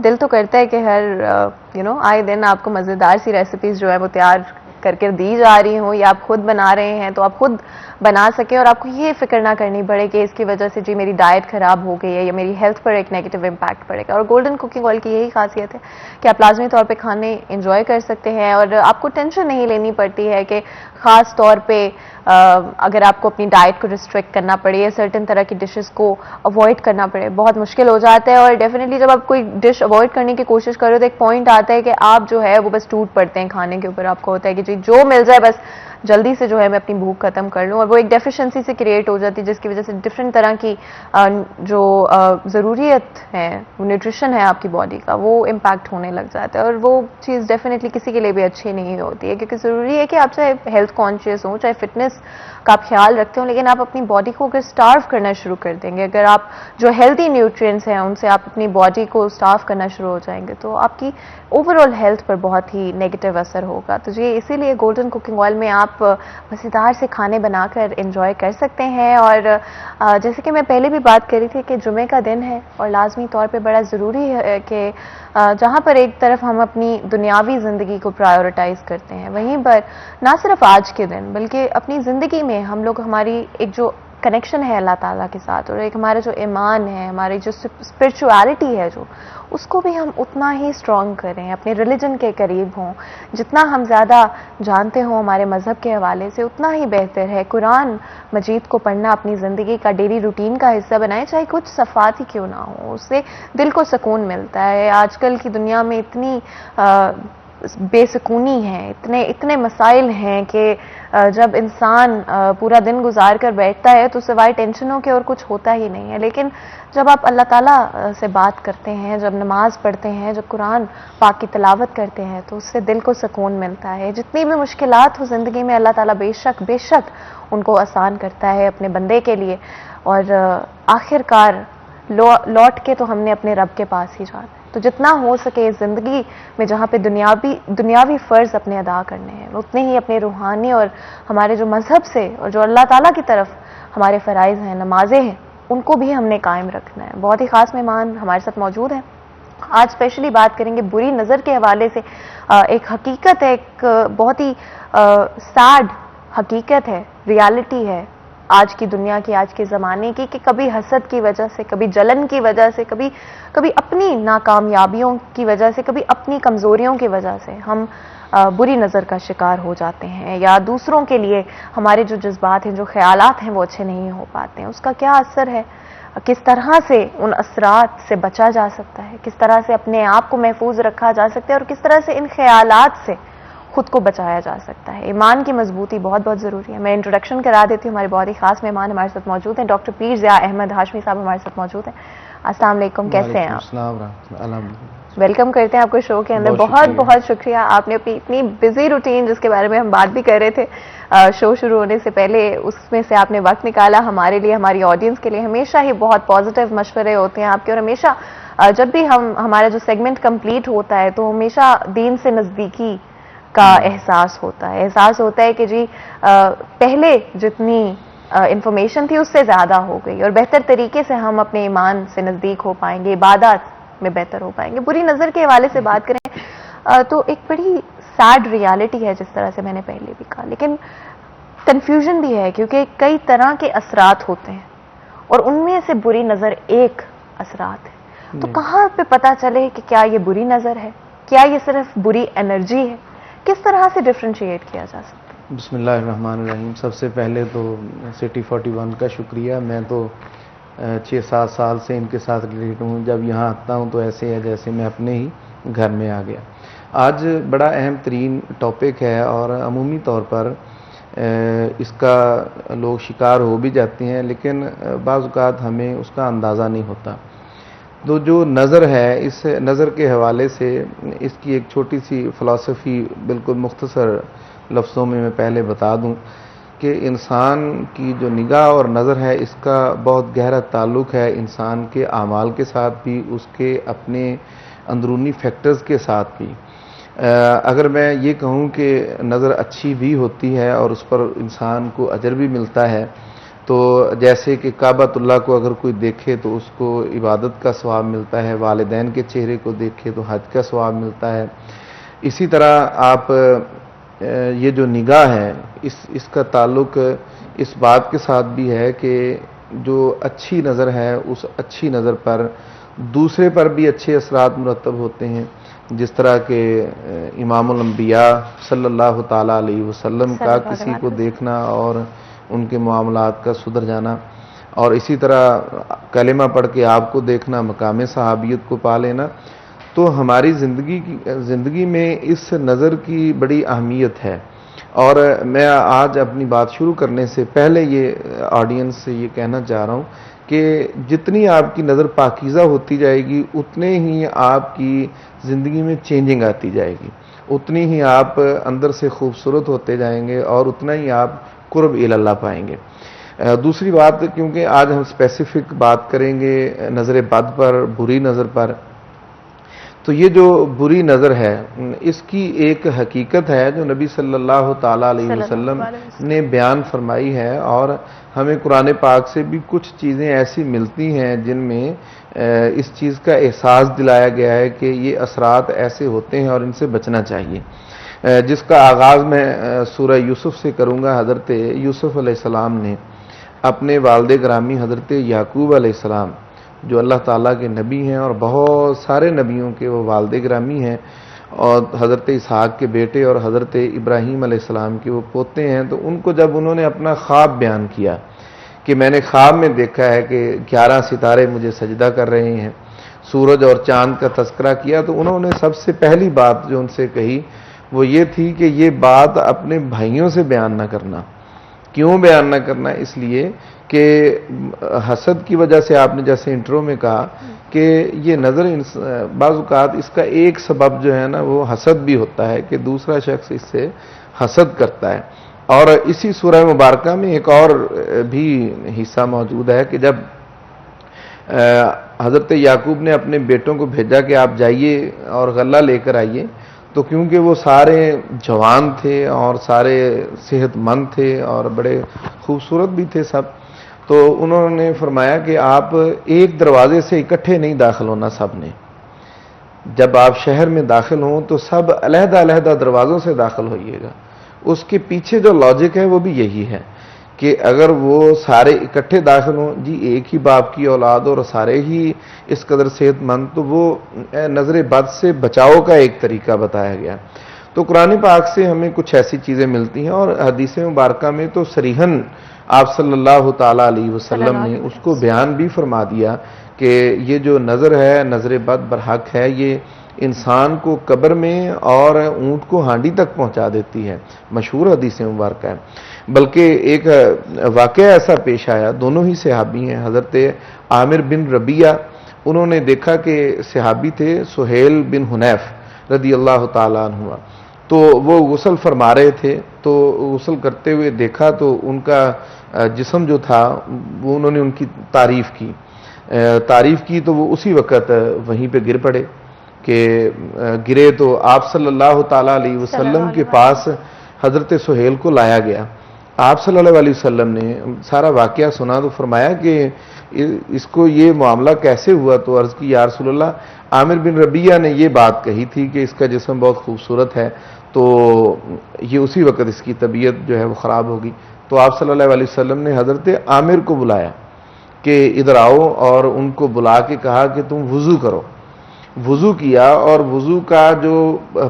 दिल तो करता है कि हर आए दिन आपको मज़ेदार सी रेसिपीज़ जो है वो तैयार करके दी जा रही हों या आप खुद बना रहे हैं तो आप खुद बना सकें और आपको ये फिक्र ना करनी पड़े कि इसकी वजह से जी मेरी डाइट ख़राब हो गई है या मेरी हेल्थ पर एक नेगेटिव इम्पैक्ट पड़ेगा। और गोल्डन कुकिंग ऑयल की यही खासियत है कि आप लाजमी तौर पे खाने इंजॉय कर सकते हैं और आपको टेंशन नहीं लेनी पड़ती है कि ख़ास तौर पे अगर आपको अपनी डाइट को रिस्ट्रिक्ट करना पड़े या सर्टेन तरह की डिशेस को अवॉइड करना पड़े, बहुत मुश्किल हो जाता है। और डेफिनेटली जब आप कोई डिश अवॉइड करने की कोशिश करो तो एक पॉइंट आता है कि आप जो है वो बस टूट पड़ते हैं खाने के ऊपर। आपको होता है कि जी जो मिल जाए बस जल्दी से जो है मैं अपनी भूख खत्म कर लूँ, और वो एक डेफिशिएंसी से क्रिएट हो जाती है जिसकी वजह से डिफरेंट तरह की जो ज़रूरियत है, न्यूट्रिशन है आपकी बॉडी का, वो इम्पैक्ट होने लग जाता है। और वो चीज़ डेफिनेटली किसी के लिए भी अच्छी नहीं होती है, क्योंकि ज़रूरी है कि आप चाहे हेल्थ कॉन्शियस हो, चाहे फिटनेस का आप ख्याल रखते हो, लेकिन आप अपनी बॉडी को अगर स्टार्व करना शुरू कर देंगे, अगर आप जो हेल्दी न्यूट्रिएंट्स हैं उनसे आप अपनी बॉडी को स्टार्व करना शुरू हो जाएंगे, तो आपकी ओवरऑल हेल्थ पर बहुत ही नेगेटिव असर होगा। तो ये इसीलिए गोल्डन कुकिंग ऑयल में आप मज़ेदार से खाने बनाकर एंजॉय कर सकते हैं। और जैसे कि मैं पहले भी बात करी थी कि जुमे का दिन है और लाजमी तौर पे बड़ा ज़रूरी है कि जहाँ पर एक तरफ हम अपनी दुनियावी ज़िंदगी को प्रायोरिटाइज़ करते हैं, वहीं पर ना सिर्फ आज के दिन बल्कि अपनी ज़िंदगी में हम लोग हमारी एक जो कनेक्शन है अल्लाह ताला के साथ, और एक हमारा जो ईमान है, हमारी जो स्पिरिचुअलिटी है, जो उसको भी हम उतना ही स्ट्रॉन्ग करें, अपने रिलीजन के करीब हों। जितना हम ज़्यादा जानते हों हमारे मज़हब के हवाले से, उतना ही बेहतर है। कुरान मजीद को पढ़ना अपनी ज़िंदगी का डेली रूटीन का हिस्सा बनाएं, चाहे कुछ सफ़ात ही क्यों ना हो, उससे दिल को सुकून मिलता है। आजकल की दुनिया में इतनी बेसुकूनी है, इतने मसाइल हैं कि जब इंसान पूरा दिन गुजार कर बैठता है तो सिवाय टेंशनों के और कुछ होता ही नहीं है। लेकिन जब आप अल्लाह ताला से बात करते हैं, जब नमाज पढ़ते हैं, जब कुरान पाक की तिलावत करते हैं, तो उससे दिल को सुकून मिलता है। जितनी भी मुश्किलात हो ज़िंदगी में, अल्लाह ताला बेशक उनको आसान करता है अपने बंदे के लिए। और आखिरकार लौट के तो हमने अपने रब के पास ही जाना है। तो जितना हो सके इस ज़िंदगी में जहाँ पे दुनियावी फ़र्ज़ अपने अदा करने हैं, उतने ही अपने रूहानी और हमारे जो मज़हब से और जो अल्लाह ताला की तरफ हमारे फ़राइज़ हैं, नमाजें हैं, उनको भी हमने कायम रखना है। बहुत ही ख़ास मेहमान हमारे साथ मौजूद हैं। आज स्पेशली बात करेंगे बुरी नज़र के हवाले से। एक हकीकत है, एक बहुत ही सैड हकीकत है, रियलिटी है आज की दुनिया की, आज के ज़माने की, कि कभी हसद की वजह से, कभी जलन की वजह से, कभी अपनी नाकामयाबियों की वजह से, कभी अपनी कमज़ोरियों की वजह से हम बुरी नज़र का शिकार हो जाते हैं, या दूसरों के लिए हमारे जो जज्बात हैं, जो ख्यालात हैं, वो अच्छे नहीं हो पाते हैं। उसका क्या असर है, किस तरह से उन असरात से बचा जा सकता है, किस तरह से अपने आप को महफूज रखा जा सकता है, और किस तरह से इन ख्यालात से खुद को बचाया जा सकता है। ईमान की मजबूती बहुत बहुत ज़रूरी है। मैं इंट्रोडक्शन करा देती हूँ, हमारे बहुत ही खास मेहमान हमारे साथ मौजूद हैं। डॉक्टर पीर ज़िया अहमद हाशमी साहब हमारे साथ मौजूद हैं। अस्सलाम वालेकुम, कैसे हैं आप? वेलकम करते हैं आपको शो के अंदर। बहुत बहुत शुक्रिया, आपने अपनी इतनी बिजी रूटीन, जिसके बारे में हम बात भी कर रहे थे शो शुरू होने से पहले, उसमें से आपने वक्त निकाला हमारे लिए, हमारी ऑडियंस के लिए। हमेशा ही बहुत पॉजिटिव मशवरे होते हैं आपके, और हमेशा जब भी हमारा जो सेगमेंट कंप्लीट होता है तो हमेशा दीन से नज़दीकी का एहसास होता है कि जी पहले जितनी इंफॉर्मेशन थी उससे ज़्यादा हो गई, और बेहतर तरीके से हम अपने ईमान से नज़दीक हो पाएंगे, इबादत में बेहतर हो पाएंगे। बुरी नज़र के हवाले से बात करें तो एक बड़ी सैड रियलिटी है, जिस तरह से मैंने पहले भी कहा, लेकिन कन्फ्यूजन भी है, क्योंकि कई तरह के असरात होते हैं और उनमें से बुरी नज़र एक असरात है। तो कहाँ पे पता चले कि क्या ये बुरी नज़र है, क्या ये सिर्फ बुरी एनर्जी है, किस तरह से डिफ्रेंशिएट किया जा सकता है? बिस्मिल्लाहिर्रहमानिर्रहीम। सबसे पहले तो सिटी 41 का शुक्रिया। मैं तो 6-7 साल से इनके साथ रिलेटेड हूँ। जब यहाँ आता हूँ तो ऐसे है जैसे मैं अपने ही घर में आ गया। आज बड़ा अहम तरीन टॉपिक है और अमूमी तौर पर इसका लोग शिकार हो भी जाते हैं, लेकिन बाज़ औक़ात हमें उसका अंदाज़ा नहीं होता। तो जो नज़र है, इस नज़र के हवाले से इसकी एक छोटी सी फ़िलासफ़ी बिल्कुल मुख्तसर लफ्ज़ों में मैं पहले बता दूं कि इंसान की जो निगाह और नज़र है, इसका बहुत गहरा ताल्लुक़ है इंसान के आमाल के साथ भी, उसके अपने अंदरूनी फैक्टर्स के साथ भी। अगर मैं ये कहूँ कि नज़र अच्छी भी होती है और उस पर इंसान को अजर भी मिलता है, तो जैसे कि काबतुल्लाह को अगर कोई देखे तो उसको इबादत का सवाब मिलता है, वालिदैन के चेहरे को देखे तो हज का सवाब मिलता है। इसी तरह आप ये जो निगाह है, इसका ताल्लुक़ इस बात के साथ भी है कि जो अच्छी नज़र है, उस अच्छी नज़र पर दूसरे पर भी अच्छे असरात मुरतब होते हैं। जिस तरह के इमामुल अंबिया सल्लल्लाहु ताला अलैहि वसल्लम का किसी को देखना और उनके मामलात का सुधर जाना, और इसी तरह कलेमा पढ़ के आपको देखना, मकाम सहाबियत को पा लेना, तो हमारी ज़िंदगी में इस नज़र की बड़ी अहमियत है। और मैं आज अपनी बात शुरू करने से पहले ये ऑडियंस से ये कहना चाह रहा हूँ कि जितनी आपकी नज़र पाकीज़ा होती जाएगी उतने ही आपकी ज़िंदगी में चेंजिंग आती जाएगी, उतनी ही आप अंदर से खूबसूरत होते जाएंगे और उतना ही आप कुर्ब इल्लाह पाएंगे। दूसरी बात, क्योंकि आज हम स्पेसिफिक बात करेंगे नज़र बद पर, बुरी नज़र पर, तो ये जो बुरी नज़र है इसकी एक हकीकत है जो नबी सल्लल्लाहु ताला अलैहि वसल्लम ने बयान फरमाई है, और हमें कुरान पाक से भी कुछ चीज़ें ऐसी मिलती हैं जिनमें इस चीज़ का एहसास दिलाया गया है कि ये असरात ऐसे होते हैं और इनसे बचना चाहिए। जिसका आगाज़ मैं सूरह यूसुफ से करूँगा। हज़रत यूसुफ अलैहिस्सलाम ने अपने वालिद ग्रामी हज़रत याकूब अलैहिस्सलाम जो अल्लाह ताला के नबी हैं और बहुत सारे नबियों के वो वालिद ग्रामी हैं, और हज़रत इसहाक के बेटे और हज़रत इब्राहीम अलैहिस्सलाम के वो पोते हैं, तो उनको जब उन्होंने अपना ख्वाब बयान किया कि मैंने ख्वाब में देखा है कि 11 सितारे मुझे सजदा कर रहे हैं, सूरज और चांद का तस्करा किया, तो उन्होंने सबसे पहली बात जो उनसे कही वो ये थी कि ये बात अपने भाइयों से बयान ना करना। क्यों बयान ना करना? इसलिए कि हसद की वजह से, आपने जैसे इंट्रो में कहा कि ये नज़र बाज़ इसका एक सबब जो है ना वो हसद भी होता है कि दूसरा शख्स इससे हसद करता है। और इसी सूरह मुबारका में एक और भी हिस्सा मौजूद है कि जब हज़रत याकूब ने अपने बेटों को भेजा कि आप जाइए और गल्ला लेकर आइए, तो क्योंकि वो सारे जवान थे और सारे सेहतमंद थे और बड़े खूबसूरत भी थे सब, तो उन्होंने फरमाया कि आप एक दरवाजे से इकट्ठे नहीं दाखिल होना, सब ने। जब आप शहर में दाखिल हों तो सब अलहदा-अलहदा दरवाज़ों से दाखिल होइएगा। उसके पीछे जो लॉजिक है वो भी यही है कि अगर वो सारे इकट्ठे दाखिल हों, जी एक ही बाप की औलाद और सारे ही इस कदर सेहतमंद, तो वो नज़र बद से बचाव का एक तरीका बताया गया। तो कुरान पाक से हमें कुछ ऐसी चीज़ें मिलती हैं, और हदीस मुबारका में तो सरीहन आप सल्लल्लाहु ताला अलैहि वसल्लम ने उसको बयान भी फरमा दिया कि ये जो नज़र है, नज़र बद बरहक है, ये इंसान को कब्र में और ऊँट को हांडी तक पहुंचा देती है। मशहूर हदीस मुबारक है। बल्कि एक वाक़या ऐसा पेश आया, दोनों ही सहाबी हैं, हज़रत आमिर बिन रबिया, उन्होंने देखा कि सहाबी थे सुहेल बिन हुनैफ रदी अल्लाह ताला अन्हु, तो वो गुस्ल फरमा रहे थे, तो गुस्ल करते हुए देखा तो उनका जिस्म जो था वो उन्होंने उनकी तारीफ़ की तो वो उसी वक़्त वहीं पे गिर पड़े कि गिरे तो आप सल्लल्लाहु ताला अलैहि वसल्लम के पास हज़रत सुहेल को लाया गया। आप सल्लल्लाहु अलैहि वसल्लम ने सारा वाक़या सुना तो फरमाया कि इसको ये मामला कैसे हुआ, तो अर्ज़ की या रसूलल्लाह, आमिर बिन रबिया ने ये बात कही थी कि इसका जिस्म बहुत खूबसूरत है, तो ये उसी वक़्त इसकी तबीयत जो है वो ख़राब होगी। तो आप सल्लल्लाहु अलैहि वसल्लम ने हज़रत आमिर को बुलाया कि इधर आओ, और उनको बुला के कहा कि तुम वुज़ू करो। वुज़ू किया, और वुज़ू का जो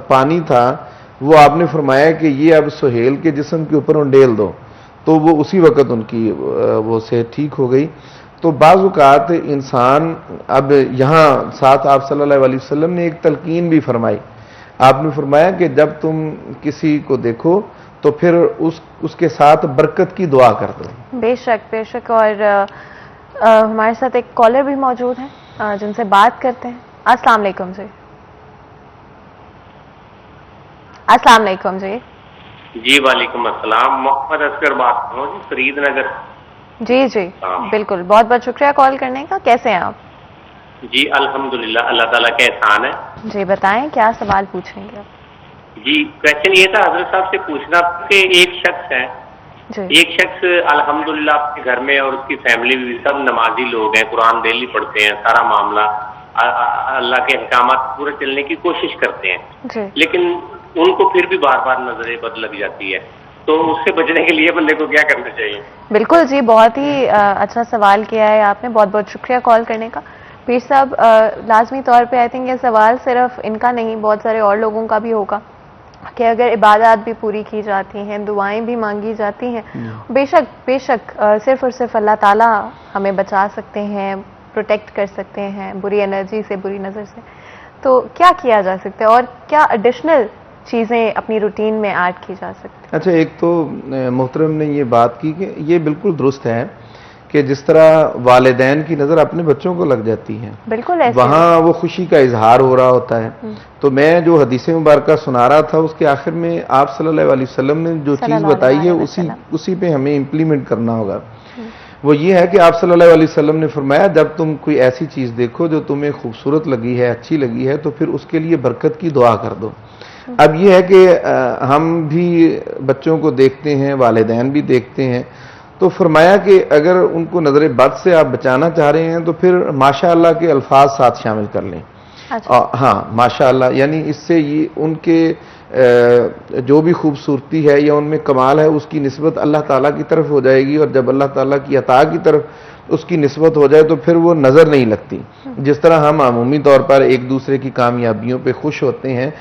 पानी था वो आपने फरमाया कि ये अब सुहेल के जिस्म के ऊपर उंडेल दो, तो वो उसी वक़्त उनकी वो सेहत ठीक हो गई। तो बाज़ औक़ात इंसान, अब यहाँ साथ आप सल्लल्लाहु अलैहि वसल्लम ने एक तलकीन भी फरमाई। आपने फरमाया कि जब तुम किसी को देखो तो फिर उसके साथ बरकत की दुआ कर दो। बेशक बेशक। और हमारे साथ एक कॉलर भी मौजूद है जिनसे बात करते हैं। अस्सलाम वालेकुम जी। अस्सलाम वालेकुम जी। जी वालेकुम अस्सलाम। मोहम्मद असगर बात कर रहा हूँ जी, फरीद नगर। जी जी बिल्कुल, बहुत बहुत शुक्रिया कॉल करने का। कैसे हैं आप? जी अल्हम्दुलिल्लाह, अल्लाह ताला का एहसान है। जी बताएं, क्या सवाल पूछेंगे आप? जी क्वेश्चन ये था हजरत साहब से पूछना कि एक शख्स है, एक शख्स अल्हम्दुलिल्लाह अपने घर में और उसकी फैमिली भी सब नमाजी लोग हैं, कुरान डेली पढ़ते हैं, सारा मामला अल्लाह के अहकामात पूरे चलने की कोशिश करते हैं, लेकिन उनको फिर भी बार बार नजरें बद लग जाती है, तो उससे बचने के लिए बंदे को क्या करना चाहिए? बिल्कुल जी, बहुत ही अच्छा सवाल किया है आपने, बहुत बहुत शुक्रिया कॉल करने का। पीर साहब, लाजमी तौर पे आई थिंक ये सवाल सिर्फ इनका नहीं, बहुत सारे और लोगों का भी होगा कि अगर इबादत भी पूरी की जाती हैं, दुआएं भी मांगी जाती हैं, बेशक बेशक सिर्फ और सिर्फ अल्लाह ताला हमें बचा सकते हैं, प्रोटेक्ट कर सकते हैं बुरी एनर्जी से, बुरी नज़र से, तो क्या किया जा सकता है और क्या एडिशनल चीज़ें अपनी रूटीन में ऐड की जा सकती हैं? अच्छा, एक तो मोहतरम ने ये बात की कि ये बिल्कुल दुरुस्त है कि जिस तरह वालिदैन की नज़र अपने बच्चों को लग जाती है, बिल्कुल ऐसे वहाँ वो खुशी का इजहार हो रहा होता है। तो मैं जो हदीस मुबारक सुना रहा था उसके आखिर में आप सल्लल्लाहु अलैहि वसल्लम ने जो चीज़ बताई है उसी पे हमें इम्प्लीमेंट करना होगा। वो ये है कि आप सल्लल्लाहु अलैहि वसल्लम ने फरमाया, जब तुम कोई ऐसी चीज़ देखो जो तुम्हें खूबसूरत लगी है, अच्छी लगी है, तो फिर उसके लिए बरकत की दुआ कर दो। अब ये है कि हम भी बच्चों को देखते हैं, वालिदैन भी देखते हैं, तो फरमाया कि अगर उनको नज़र बद से आप बचाना चाह रहे हैं तो फिर माशाअल्लाह के अल्फाज साथ शामिल कर लें। अच्छा। हाँ, माशाअल्लाह, यानी इससे ये उनके जो भी खूबसूरती है या उनमें कमाल है उसकी निस्बत अल्लाह ताला की तरफ हो जाएगी, और जब अल्लाह ताला की अता की तरफ उसकी निस्बत हो जाए तो फिर वो नज़र नहीं लगती। जिस तरह हम अमूमी तौर पर एक दूसरे की कामयाबियों पे खुश होते हैं,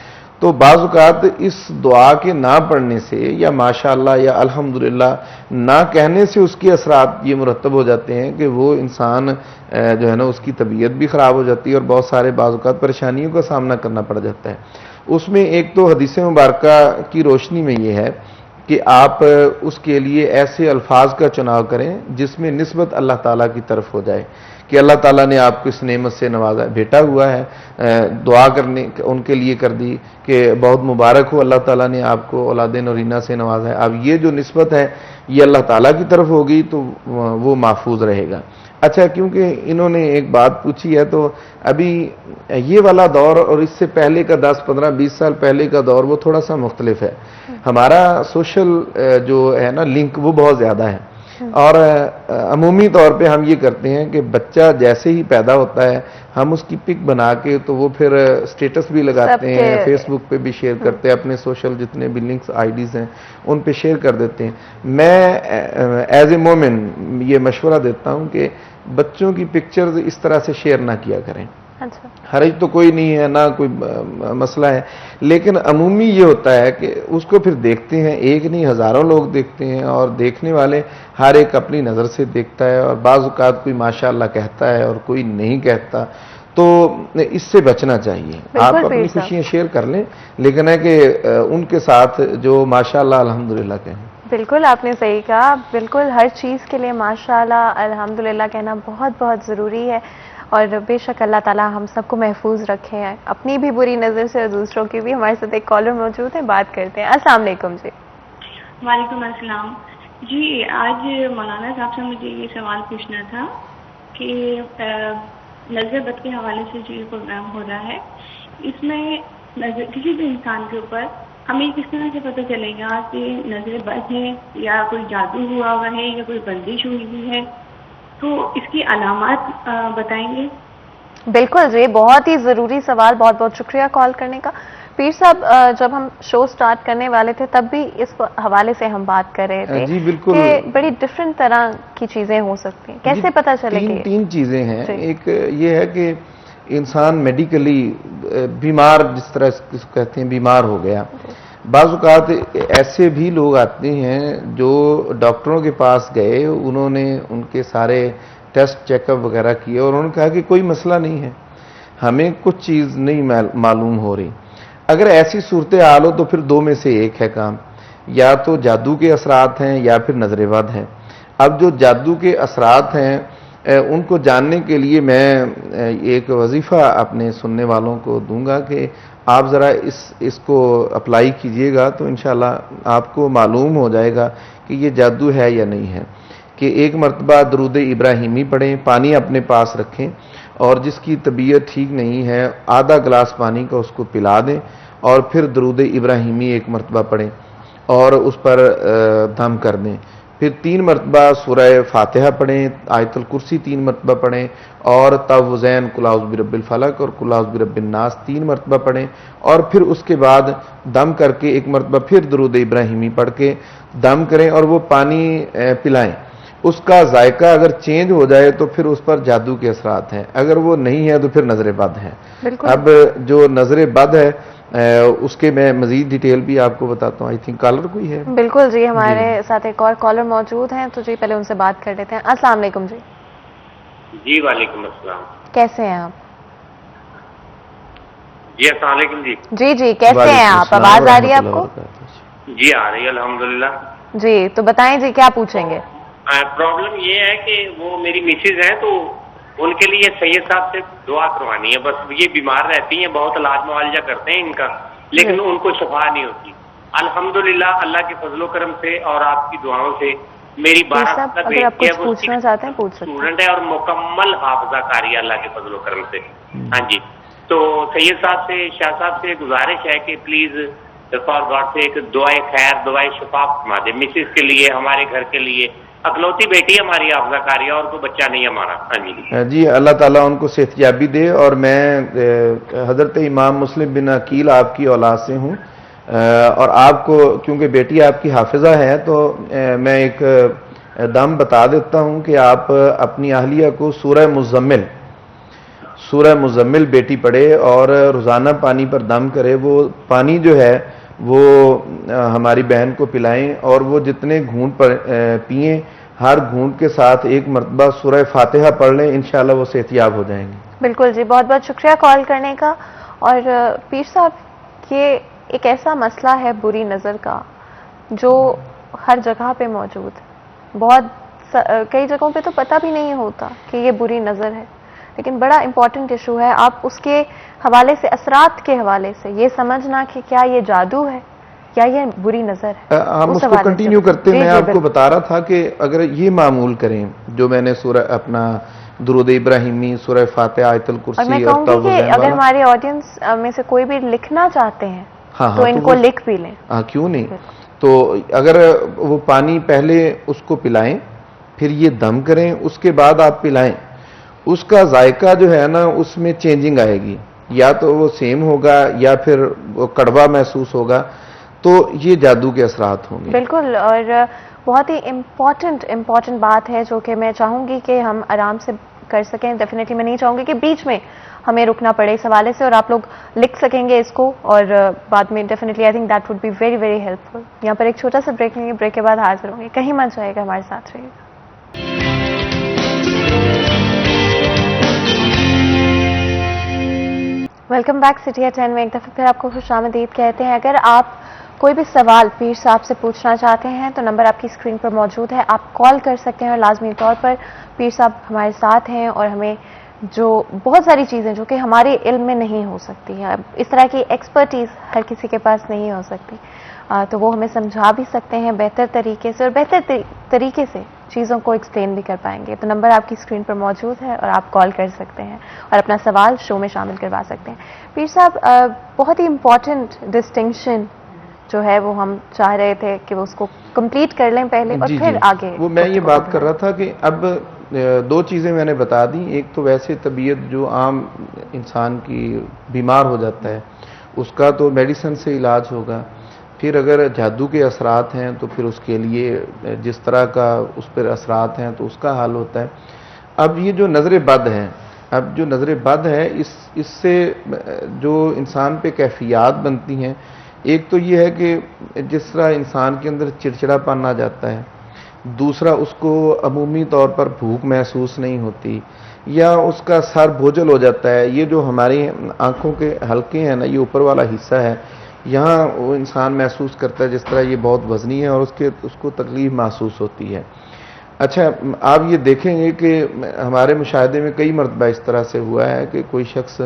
तो बाज़ औक़ात इस दुआ के ना पढ़ने से या माशाअल्लाह या अल्हम्दुलिल्लाह ना कहने से उसके असरात ये मुरतब हो जाते हैं कि वो इंसान जो है ना उसकी तबीयत भी ख़राब हो जाती है और बहुत सारे बाज़ औक़ात परेशानियों का सामना करना पड़ जाता है। उसमें एक तो हदीस मुबारक की रोशनी में ये है कि आप उसके लिए ऐसे अल्फाज का चुनाव करें जिसमें निस्बत अल्लाह ताला की तरफ हो जाए कि अल्लाह ताला ने आपको इस नेमत से नवाजा, बेटा हुआ है, दुआ करने उनके लिए कर दी कि बहुत मुबारक हो, अल्लाह ताला ने आपको औलादे नौरीना से नवाजा है। अब ये जो निस्बत है ये अल्लाह ताला की तरफ होगी तो वो महफूज रहेगा। अच्छा, क्योंकि इन्होंने एक बात पूछी है, तो अभी ये वाला दौर और इससे पहले का 10, 15, 20 साल पहले का दौर वो थोड़ा सा मुख्तलिफ है। हमारा सोशल जो है ना लिंक वो बहुत ज़्यादा है, और अमूमी तौर पे हम ये करते हैं कि बच्चा जैसे ही पैदा होता है हम उसकी पिक बना के तो वो फिर स्टेटस भी लगाते हैं, फेसबुक पे भी शेयर करते हैं, अपने सोशल जितने भी लिंक्स आईडीज़ हैं उन पे शेयर कर देते हैं। मैं एज ए मोमेन ये मशवरा देता हूँ कि बच्चों की पिक्चर्स इस तरह से शेयर ना किया करें। अच्छा। हरज तो कोई नहीं है, ना कोई मसला है, लेकिन अमूमी ये होता है कि उसको फिर देखते हैं, एक नहीं हज़ारों लोग देखते हैं, और देखने वाले हर एक अपनी नज़र से देखता है, और बाज़ औक़ात कोई माशाअल्लाह कहता है और कोई नहीं कहता, तो इससे बचना चाहिए। आप अपनी खुशियाँ शेयर कर लें, लेकिन है कि उनके साथ जो माशाअल्लाह अल्हम्दुलिल्लाह कहें। बिल्कुल आपने सही कहा, बिल्कुल हर चीज़ के लिए माशाअल्लाह अल्हम्दुलिल्लाह कहना बहुत बहुत ज़रूरी है, और बेशक अल्लाह ताला हम सबको महफूज रखे हैं अपनी भी बुरी नज़र से और दूसरों की भी। हमारे साथ एक कॉलर मौजूद है, बात करते हैं। अस्सलाम वालेकुम जी। वालेकुम अस्सलाम जी। आज मौलाना साहब से मुझे ये सवाल पूछना था कि नज़र बद के हवाले से जो ये प्रोग्राम हो रहा है, इसमें किसी भी इंसान के ऊपर हमें किस तरह से पता चलेगा कि नज़र बद है या कोई जादू हुआ हुआ है या कोई बंदिश हुई हुई है, तो इसकी अलामत बताएंगे? बिल्कुल जी, बहुत ही ज़रूरी सवाल, बहुत बहुत शुक्रिया कॉल करने का। पीर साहब, जब हम शो स्टार्ट करने वाले थे तब भी इस हवाले से हम बात कर रहे थे। जी बिल्कुल, कि बड़ी डिफरेंट तरह की चीज़ें हो सकती हैं, कैसे पता चलेगी? तीन चीज़ें हैं। एक ये है कि इंसान मेडिकली बीमार, जिस तरह कहते हैं बीमार हो गया। बाज़ औक़ात ऐसे भी लोग आते हैं जो डॉक्टरों के पास गए, उन्होंने उनके सारे टेस्ट चेकअप वगैरह किए और उन्होंने कहा कि कोई मसला नहीं है, हमें कुछ चीज़ नहीं मालूम हो रही। अगर ऐसी सूरत हाल हो तो फिर दो में से एक है काम, या तो जादू के असरात हैं या फिर नज़र बद है। अब जो जादू के असरात हैं उनको जानने के लिए मैं एक वजीफ़ा अपने सुनने वालों को दूंगा कि आप ज़रा इसको अप्लाई कीजिएगा तो इंशाल्लाह आपको मालूम हो जाएगा कि ये जादू है या नहीं है। कि एक मरतबा दरूद इब्राहिमी पढ़ें, पानी अपने पास रखें, और जिसकी तबीयत ठीक नहीं है आधा गिलास पानी का उसको पिला दें, और फिर दरूद इब्राहिमी एक मरतबा पढ़ें और उस पर दम कर दें। फिर 3 मरतबा सूरह फातिहा पढ़ें, आयतुल कुर्सी 3 मरतबा पढ़ें, और तवज़ैन कुल औज़ु बिरब्बिल फलक और कुल औज़ु बिरब्बिन नास 3 मरतबा पढ़ें, और फिर उसके बाद दम करके एक मरतबा फिर दरूद इब्राहिमी पढ़ के दम करें और वो पानी पिलाएं। उसका जायका अगर चेंज हो जाए तो फिर उस पर जादू के असरात हैं, अगर वो नहीं है तो फिर नज़र बद है। अब जो नज़र बद है उसके मैं मजीद डिटेल भी आपको बताता हूँ। आई थिंक कॉलर कोई है? बिल्कुल जी, हमारे साथ एक और कॉलर मौजूद हैं, तो जी पहले उनसे बात कर लेते हैं। अस्सलाम वालेकुम जी। जी वालेकुम अस्सलाम। कैसे हैं आप? जी अस्सलाम वालेकुम जी। जी जी, कैसे हैं आप? आवाज आ रही है आपको? जी आ रही है अल्हम्दुलिल्लाह। जी, तो बताएं जी, क्या पूछेंगे? प्रॉब्लम ये है कि वो मेरी मिसेज हैं, तो उनके लिए सैयद साहब से दुआ करवानी है। बस ये बीमार रहती हैं, बहुत इलाज मुआवजा करते हैं इनका, लेकिन उनको शफा नहीं होती। अल्हम्दुलिल्लाह अल्लाह के फजलो करम से और आपकी दुआओं से मेरी 12 साल अगर आप कुछ पूछना चाहते हैं पूछ सकते हैं। स्टूडेंट है और मुकम्मल हाफजा कारी अल्लाह के फजलो करम से। हाँ जी, तो सैयद साहब से, शाह साहब से गुजारिश है कि प्लीज फॉर गॉड से एक दुआए खैर, दुआए शफा फरमा दे मिसेज के लिए, हमारे घर के लिए। अकलौती बेटी हमारी हाफजा कारी, और कोई बच्चा नहीं हमारा। हाँ जी जी, अल्लाह ताला उनको सेहतयाबी दे। और मैं हजरत इमाम मुस्लिम बिन अकील आपकी औलाद से हूँ, और आपको क्योंकि बेटी आपकी हाफिजा है, तो मैं एक दम बता देता हूँ कि आप अपनी अहलिया को सूरह मुज़म्मिल बेटी पढ़े और रोज़ाना पानी पर दम करे। वो पानी जो है वो हमारी बहन को पिलाएं, और वो जितने घूंट पिए, हर घूंट के साथ एक मरतबा सूरह फातिहा पढ़ लें, इंशाअल्लाह वो सेहतियाब हो जाएंगे। बिल्कुल जी, बहुत बहुत शुक्रिया कॉल करने का। और पीर साहब, ये एक ऐसा मसला है बुरी नज़र का जो हर जगह पे मौजूद है। कई जगहों पे तो पता भी नहीं होता कि ये बुरी नज़र है, लेकिन बड़ा इंपॉर्टेंट इशू है। आप उसके हवाले से, असरात के हवाले से ये समझना कि क्या ये जादू है या ये बुरी नज़र है। हम उसको कंटिन्यू करते हैं। मैं आपको बता रहा था कि अगर ये मामूल करें जो मैंने सूरह अपना दुरूद इब्राहिमी, सूरह फातिहा, आयतुल कुर्सी, और मैं कहूँगी कि अगर हमारे ऑडियंस में से कोई भी लिखना चाहते हैं तो इनको लिख भी लें। हाँ, क्यों नहीं। तो अगर वो पानी पहले उसको पिलाएं, फिर ये दम करें, उसके बाद आप पिलाएं, उसका जायका जो है ना उसमें चेंजिंग आएगी, या तो वो सेम होगा या फिर वो कड़वा महसूस होगा। तो ये जादू के असरात होंगे। बिल्कुल। और बहुत ही इम्पॉर्टेंट बात है जो कि मैं चाहूँगी कि हम आराम से कर सकें। डेफिनेटली मैं नहीं चाहूँगी कि बीच में हमें रुकना पड़े इस हवाले से, और आप लोग लिख सकेंगे इसको, और बाद में definitely I think that would be very very helpful. यहाँ पर एक छोटा सा ब्रेक लेंगे, ब्रेक के बाद हाजिर होंगे। कहीं मत जाएगा, हमारे साथ रहिएगा। वेलकम बैक सिटी एट 10 में एक दफ़ा फिर आपको खुशामदीद कहते हैं। अगर आप कोई भी सवाल पीर साहब से पूछना चाहते हैं तो नंबर आपकी स्क्रीन पर मौजूद है, आप कॉल कर सकते हैं। और लाजमी तौर पर पीर साहब हमारे साथ हैं, और हमें जो बहुत सारी चीज़ें जो कि हमारे इल्म में नहीं हो सकती हैं, इस तरह की एक्सपर्टीज़ हर किसी के पास नहीं हो सकती, तो वो हमें समझा भी सकते हैं बेहतर तरीके से, और बेहतर तरीके से चीज़ों को एक्सप्लेन भी कर पाएंगे। तो नंबर आपकी स्क्रीन पर मौजूद है और आप कॉल कर सकते हैं और अपना सवाल शो में शामिल करवा सकते हैं। पीर साहब, बहुत ही इम्पॉर्टेंट डिस्टिंक्शन जो है वो हम चाह रहे थे कि वो उसको कंप्लीट कर लें पहले और फिर आगे। वो मैं ये बात कर रहा था कि अब दो चीज़ें मैंने बता दी। एक तो वैसे तबीयत जो आम इंसान की बीमार हो जाता है उसका तो मेडिसिन से इलाज होगा। फिर अगर जादू के असरात हैं तो फिर उसके लिए जिस तरह का उस पर असरात हैं तो उसका हाल होता है। अब ये जो नज़र बद है, अब जो नज़र बद है इससे जो इंसान पे कैफियत बनती हैं, एक तो ये है कि जिस तरह इंसान के अंदर चिड़चिड़ापन आ जाता है, दूसरा उसको अमूमी तौर पर भूख महसूस नहीं होती, या उसका सर बोझल हो जाता है। ये जो हमारी आंखों के हल्के हैं ना, ये ऊपर वाला हिस्सा है, यहाँ वो इंसान महसूस करता है जिस तरह ये बहुत वजनी है और उसको तकलीफ महसूस होती है। अच्छा, आप ये देखेंगे कि हमारे मुशाहदे में कई मरतबा इस तरह से हुआ है कि कोई शख्स,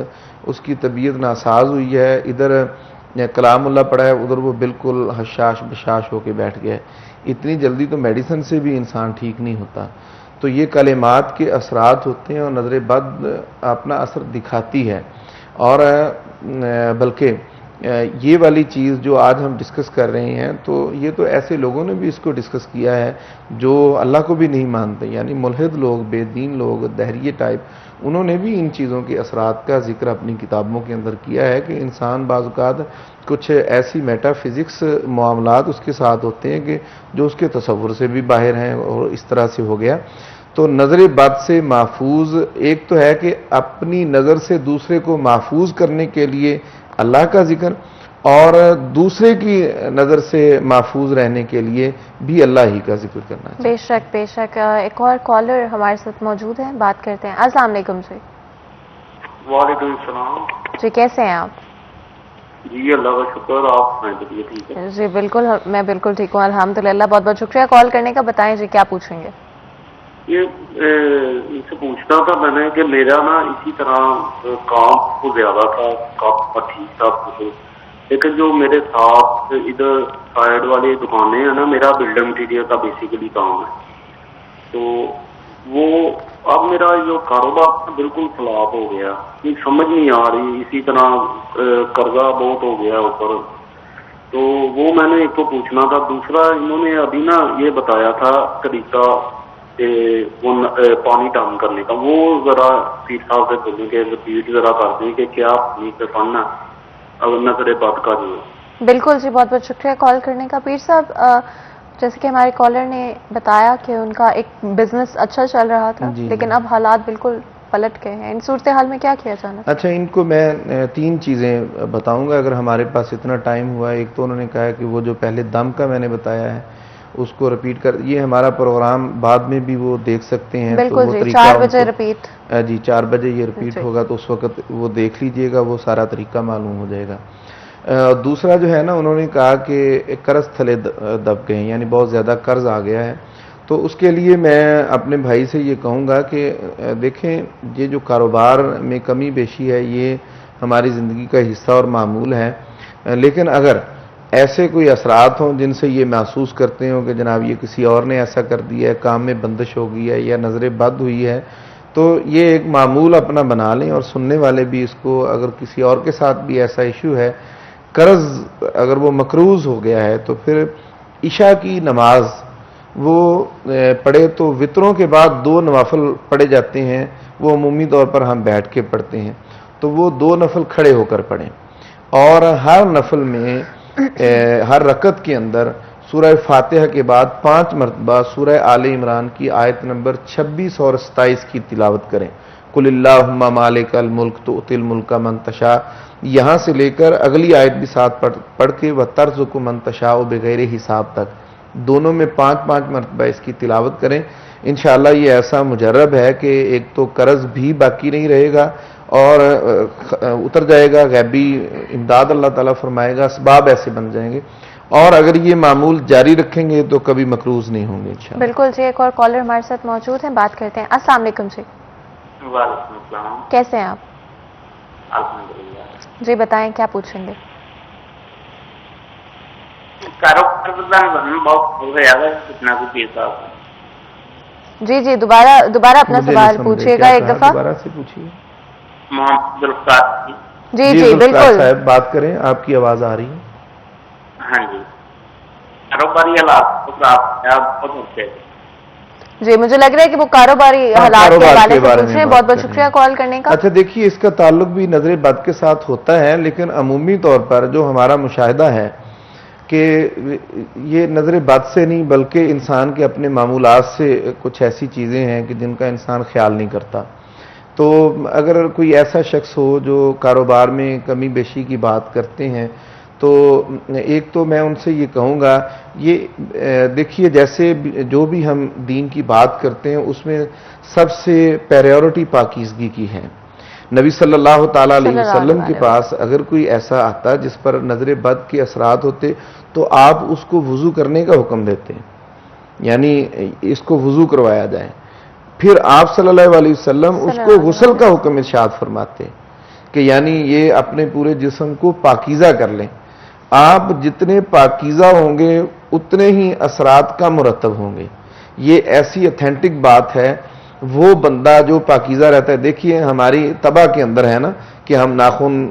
उसकी तबीयत नासाज हुई है, इधर कलामुल्लाह पड़ा है, उधर वो बिल्कुल हशाश बशाश होके बैठ गया है। इतनी जल्दी तो मेडिसिन से भी इंसान ठीक नहीं होता। तो ये कलिमात के असरात होते हैं और नज़र बद अपना असर दिखाती है। और बल्कि ये वाली चीज़ जो आज हम डिस्कस कर रहे हैं, तो ये तो ऐसे लोगों ने भी इसको डिस्कस किया है जो अल्लाह को भी नहीं मानते, यानी मुल्हिद लोग, बेदीन लोग, दहरिये टाइप, उन्होंने भी इन चीज़ों के असरात का जिक्र अपनी किताबों के अंदर किया है कि इंसान बाज़-औक़ात कुछ ऐसी मेटाफिज़िक्स मामलात उसके साथ होते हैं कि जो उसके तसव्वुर से भी बाहर हैं, और इस तरह से हो गया। तो नज़र बद से महफूज, एक तो है कि अपनी नज़र से दूसरे को महफूज करने के लिए अल्लाह का जिक्र, और दूसरे की नज़र से महफूज रहने के लिए भी अल्लाह ही का जिक्र करना चाहिए। बेशक बेशक। एक और कॉलर हमारे साथ मौजूद हैं, बात करते हैं। अस्सलाम वालेकुम जी। वालेकुम सलाम जी, कैसे हैं आप? जी अल्लाह का शुक्र, आप सुनाइए, ठीक है? जी बिल्कुल, मैं बिल्कुल ठीक हूँ अल्हम्दुलिल्लाह। बहुत बहुत शुक्रिया कॉल करने का। बताएं जी क्या पूछेंगे? ये इनसे पूछना था मैंने कि मेरा ना इसी तरह काम तो ज्यादा था, काम ठीक था कुछ, लेकिन जो मेरे साथ इधर साइड वाली दुकानें हैं ना, मेरा बिल्डर मटीरियल का बेसिकली काम है, तो वो अब मेरा जो कारोबार बिल्कुल फ्लॉप हो गया, ये समझ नहीं आ रही, इसी तरह कर्जा बहुत हो गया ऊपर, तो वो मैंने एक तो पूछना था। दूसरा इन्होंने अभी ना ये बताया था तरीका वो पानी डाउन करने का, वो जरा पीर साहब से बोलने के रिपीट जरा कर दें कि क्या पानी पे पढ़ना अगर नजर बद का जो है। बिल्कुल जी, बहुत बहुत शुक्रिया कॉल करने का। पीर साहब, जैसे कि हमारे कॉलर ने बताया कि उनका एक बिजनेस अच्छा चल रहा था, लेकिन अब हालात बिल्कुल पलट गए हैं, इन सूरत हाल में क्या किया जाना? अच्छा, इनको मैं 3 चीज़ें बताऊंगा अगर हमारे पास इतना टाइम हुआ। एक तो उन्होंने कहा कि वो जो पहले दम का मैंने बताया है उसको रिपीट कर, ये हमारा प्रोग्राम बाद में भी वो देख सकते हैं। बिल्कुल तो वो जी, 4 बजे रिपीट। जी 4 बजे ये रिपीट होगा, तो उस वक्त वो देख लीजिएगा, वो सारा तरीका मालूम हो जाएगा। दूसरा जो है ना, उन्होंने कहा कि कर्ज थले दब गए, यानी बहुत ज़्यादा कर्ज आ गया है, तो उसके लिए मैं अपने भाई से ये कहूँगा कि देखें, ये जो कारोबार में कमी बेशी है ये हमारी ज़िंदगी का हिस्सा और मामूल है, लेकिन अगर ऐसे कोई असरात हों जिनसे ये महसूस करते हो कि जनाब ये किसी और ने ऐसा कर दिया है, काम में बंदिश हो गई है या नज़र बद हुई है, तो ये एक मामूल अपना बना लें, और सुनने वाले भी इसको, अगर किसी और के साथ भी ऐसा इशू है, कर्ज अगर वो मकरूज हो गया है, तो फिर इशा की नमाज वो पढ़े, तो वितरों के बाद 2 नवाफिल पढ़े जाते हैं, वो अमूमी तौर पर हम बैठ के पढ़ते हैं, तो वो 2 नफल खड़े होकर पढ़ें, और हर नफल में हर रकत के अंदर सूरह फातिहा के बाद 5 मरतबा सूरह आले इमरान की आयत नंबर 26 और 27 की तिलावत करें। कुलिल्लाहुम्मा मालिकल मुल्क तुतिल मुल्का मन तशा, यहाँ से लेकर अगली आयत भी साथ पढ़ के व तर्जुकु मन तशा बगैर हिसाब तक, दोनों में 5-5 मरतबा इसकी तिलावत करें। इंशाअल्लाह ये ऐसा मुजर्रब है कि एक तो कर्ज भी बाकी नहीं रहेगा और उतर जाएगा, गैबी इमदाद अल्लाह ताला फरमाएगा, असबाब ऐसे बन जाएंगे, और अगर ये मामूल जारी रखेंगे तो कभी मकरूज नहीं होंगे इंशाअल्लाह। बिल्कुल जी, एक और कॉलर हमारे साथ मौजूद हैं, बात करते हैं। अस्सलाम वालेकुम जी। वालेकुम अस्सलाम। कैसे हैं आप? अल्हम्दुलिल्लाह। जी बताएं क्या पूछेंगे? कारोबार बहुत हो गया है, कितना भी पैसा। जी जी, दोबारा अपना सवाल पूछिएगा एक दफा। दोबारा से पूछिए। जी जी बिल्कुल साहब बात करें, आपकी आवाज आ रही है। हाँ जी, कारोबारी हालात जी, मुझे लग रहा है कि वो कारोबारी हालात के हवाले से पूछ रहे हैं। बहुत बहुत शुक्रिया कॉल करने का। अच्छा देखिए, इसका ताल्लुक भी नजर बद के साथ होता है, लेकिन अमूमी तौर पर जो हमारा मुशाहिदा है कि ये नजर बद से नहीं, बल्कि इंसान के अपने मामूलात से कुछ ऐसी चीज़ें हैं कि जिनका इंसान ख्याल नहीं करता। तो अगर कोई ऐसा शख्स हो जो कारोबार में कमी बेशी की बात करते हैं, तो एक तो मैं उनसे ये कहूँगा, ये देखिए जैसे जो भी हम दीन की बात करते हैं उसमें सबसे प्रायोरिटी पाकीज़गी की है। नबी सल्लल्लाहु ताला अलैहि वसल्लम के पास अगर कोई ऐसा आता जिस पर नजर बद के असरात होते, तो आप उसको वुजू करने का हुक्म देते, यानी इसको वुजू करवाया जाए। फिर आप सल्लल्लाहु अलैहि वसल्लम उसको गुस्ल का हुक्म इरशाद फरमाते कि यानी ये अपने पूरे जिस्म को पाकीज़ा कर लें। आप जितने पाकीज़ा होंगे उतने ही असरात का मुरतब होंगे। ये ऐसी ऑथेंटिक बात है। वो बंदा जो पाकीज़ा रहता है, देखिए हमारी तबा के अंदर है ना कि हम नाखून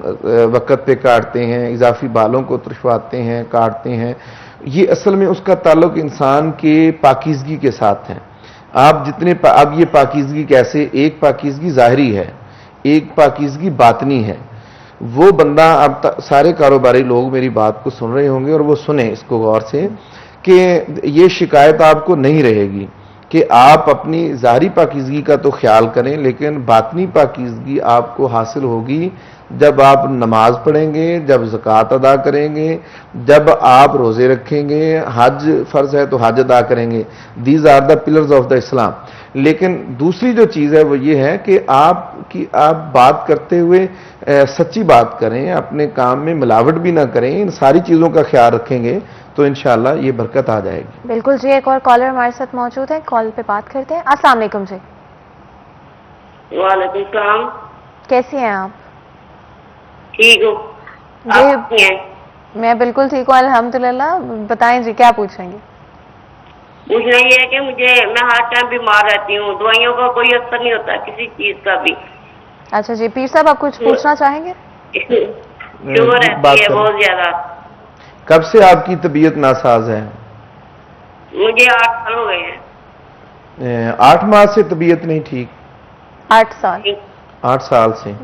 वक़्त पे काटते हैं, इजाफी बालों को तुरशवाते हैं, काटते हैं, ये असल में उसका ताल्लुक इंसान के पाकीज़गी के साथ है। आप जितने अब ये पाकीज़गी कैसे, एक पाकीज़गी ज़ाहिरी है, एक पाकीज़गी बातनी है। वो बंदा, अब सारे कारोबारी लोग मेरी बात को सुन रहे होंगे और वो सुने इसको गौर से कि ये शिकायत आपको नहीं रहेगी कि आप अपनी ज़ाहिरी पाकीज़गी का तो ख्याल करें, लेकिन बातनी पाकीज़गी आपको हासिल होगी जब आप नमाज पढ़ेंगे, जब ज़कात अदा करेंगे, जब आप रोज़े रखेंगे, हज फ़र्ज है तो हज अदा करेंगे। These are the pillars of the Islam. लेकिन दूसरी जो चीज़ है वो ये है कि आप बात करते हुए सच्ची बात करें, अपने काम में मिलावट भी ना करें, इन सारी चीज़ों का ख्याल रखेंगे तो इंशाअल्लाह ये बरकत आ जाएगी। बिल्कुल जी। एक और कॉलर हमारे साथ मौजूद है, कॉल पे बात करते हैं। अस्सलाम वालेकुम जी। वालेकुम सलाम। कैसी हैं आप? ठीक हूँ, आप कैसी हैं? मैं बिल्कुल ठीक हूँ अल्हम्दुलिल्लाह। बताएं जी, क्या पूछेंगे? पूछना ये है कि मैं हर टाइम बीमार रहती हूँ, दवाइयों का कोई असर नहीं होता किसी चीज का भी। अच्छा जी, पीर साहब आप कुछ पूछना चाहेंगे? शुगर रहती है बहुत ज्यादा। कब से आपकी तबीयत नासाज है? मुझे 8 साल हो गए हैं। 8 माह से तबीयत नहीं ठीक? 8 साल। 8 साल से।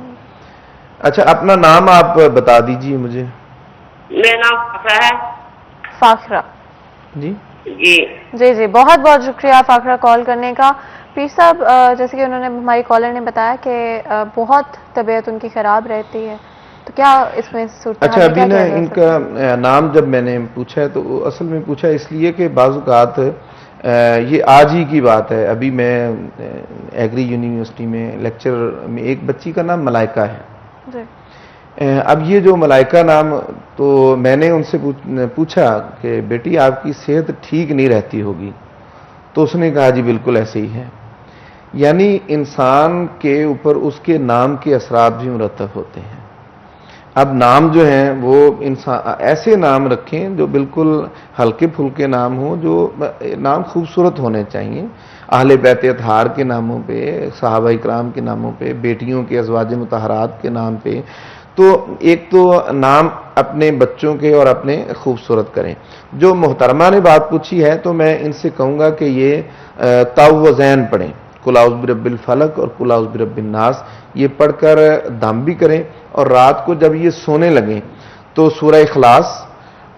अच्छा, अपना नाम आप बता दीजिए मुझे। मेरा नाम फाखरा है। फाखरा जी जी जी जी, बहुत बहुत शुक्रिया फाखरा कॉल करने का। पीर साहब, जैसे कि उन्होंने, हमारी कॉलर ने बताया कि बहुत तबीयत उनकी खराब रहती है, तो क्या इसमें सूरत? अच्छा, अभी ना इनका नाम जब मैंने पूछा है तो असल में पूछा इसलिए कि बाज़-औक़ात ये आज ही की बात है। अभी मैं एग्री यूनिवर्सिटी में लेक्चर में, एक बच्ची का नाम मलाइका है जी। अब ये जो मलाइका नाम, तो मैंने उनसे पूछा कि बेटी आपकी सेहत ठीक नहीं रहती होगी, तो उसने कहा जी बिल्कुल ऐसे ही है। यानी इंसान के ऊपर उसके नाम के असरात भी मुरतब होते हैं। अब नाम जो हैं वो इंसान ऐसे नाम रखें जो बिल्कुल हल्के फुल्के नाम हो, जो नाम खूबसूरत होने चाहिए। अहले बैत अतहार के नामों पे, सहाबा इकराम के नामों पे, बेटियों के अज़वाज मुतहरात के नाम पे। तो एक तो नाम अपने बच्चों के और अपने खूबसूरत करें। जो मोहतरमा ने बात पूछी है तो मैं इनसे कहूँगा कि ये ताउज़ैन पढ़ें, कुल औज़ बिरब्बिल फलक और कुल औज़ बिरब्बिन नास, ये पढ़कर दम भी करें। और रात को जब ये सोने लगें तो सूरह इखलास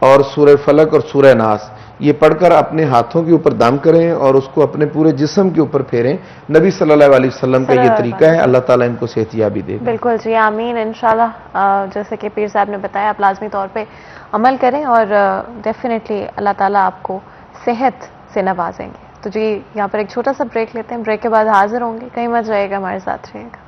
और सूरह फलक और सूरह नास ये पढ़कर अपने हाथों के ऊपर दम करें और उसको अपने पूरे जिस्म के ऊपर फेरें। नबी सल्लल्लाहु अलैहि वसल्लम का ये तरीका है। अल्लाह ताला इनको सेहतियाबी दे। बिल्कुल जी, आमीन इंशाल्लाह। जैसे कि पीर साहब ने बताया, आप लाजमी तौर पे अमल करें और डेफिनेटली अल्लाह ताला आपको सेहत से नवाजेंगे। तो जी, यहाँ पर एक छोटा सा ब्रेक लेते हैं, ब्रेक के बाद हाजिर होंगे। कहीं मत जाइएगा, हमारे साथ रहिएगा।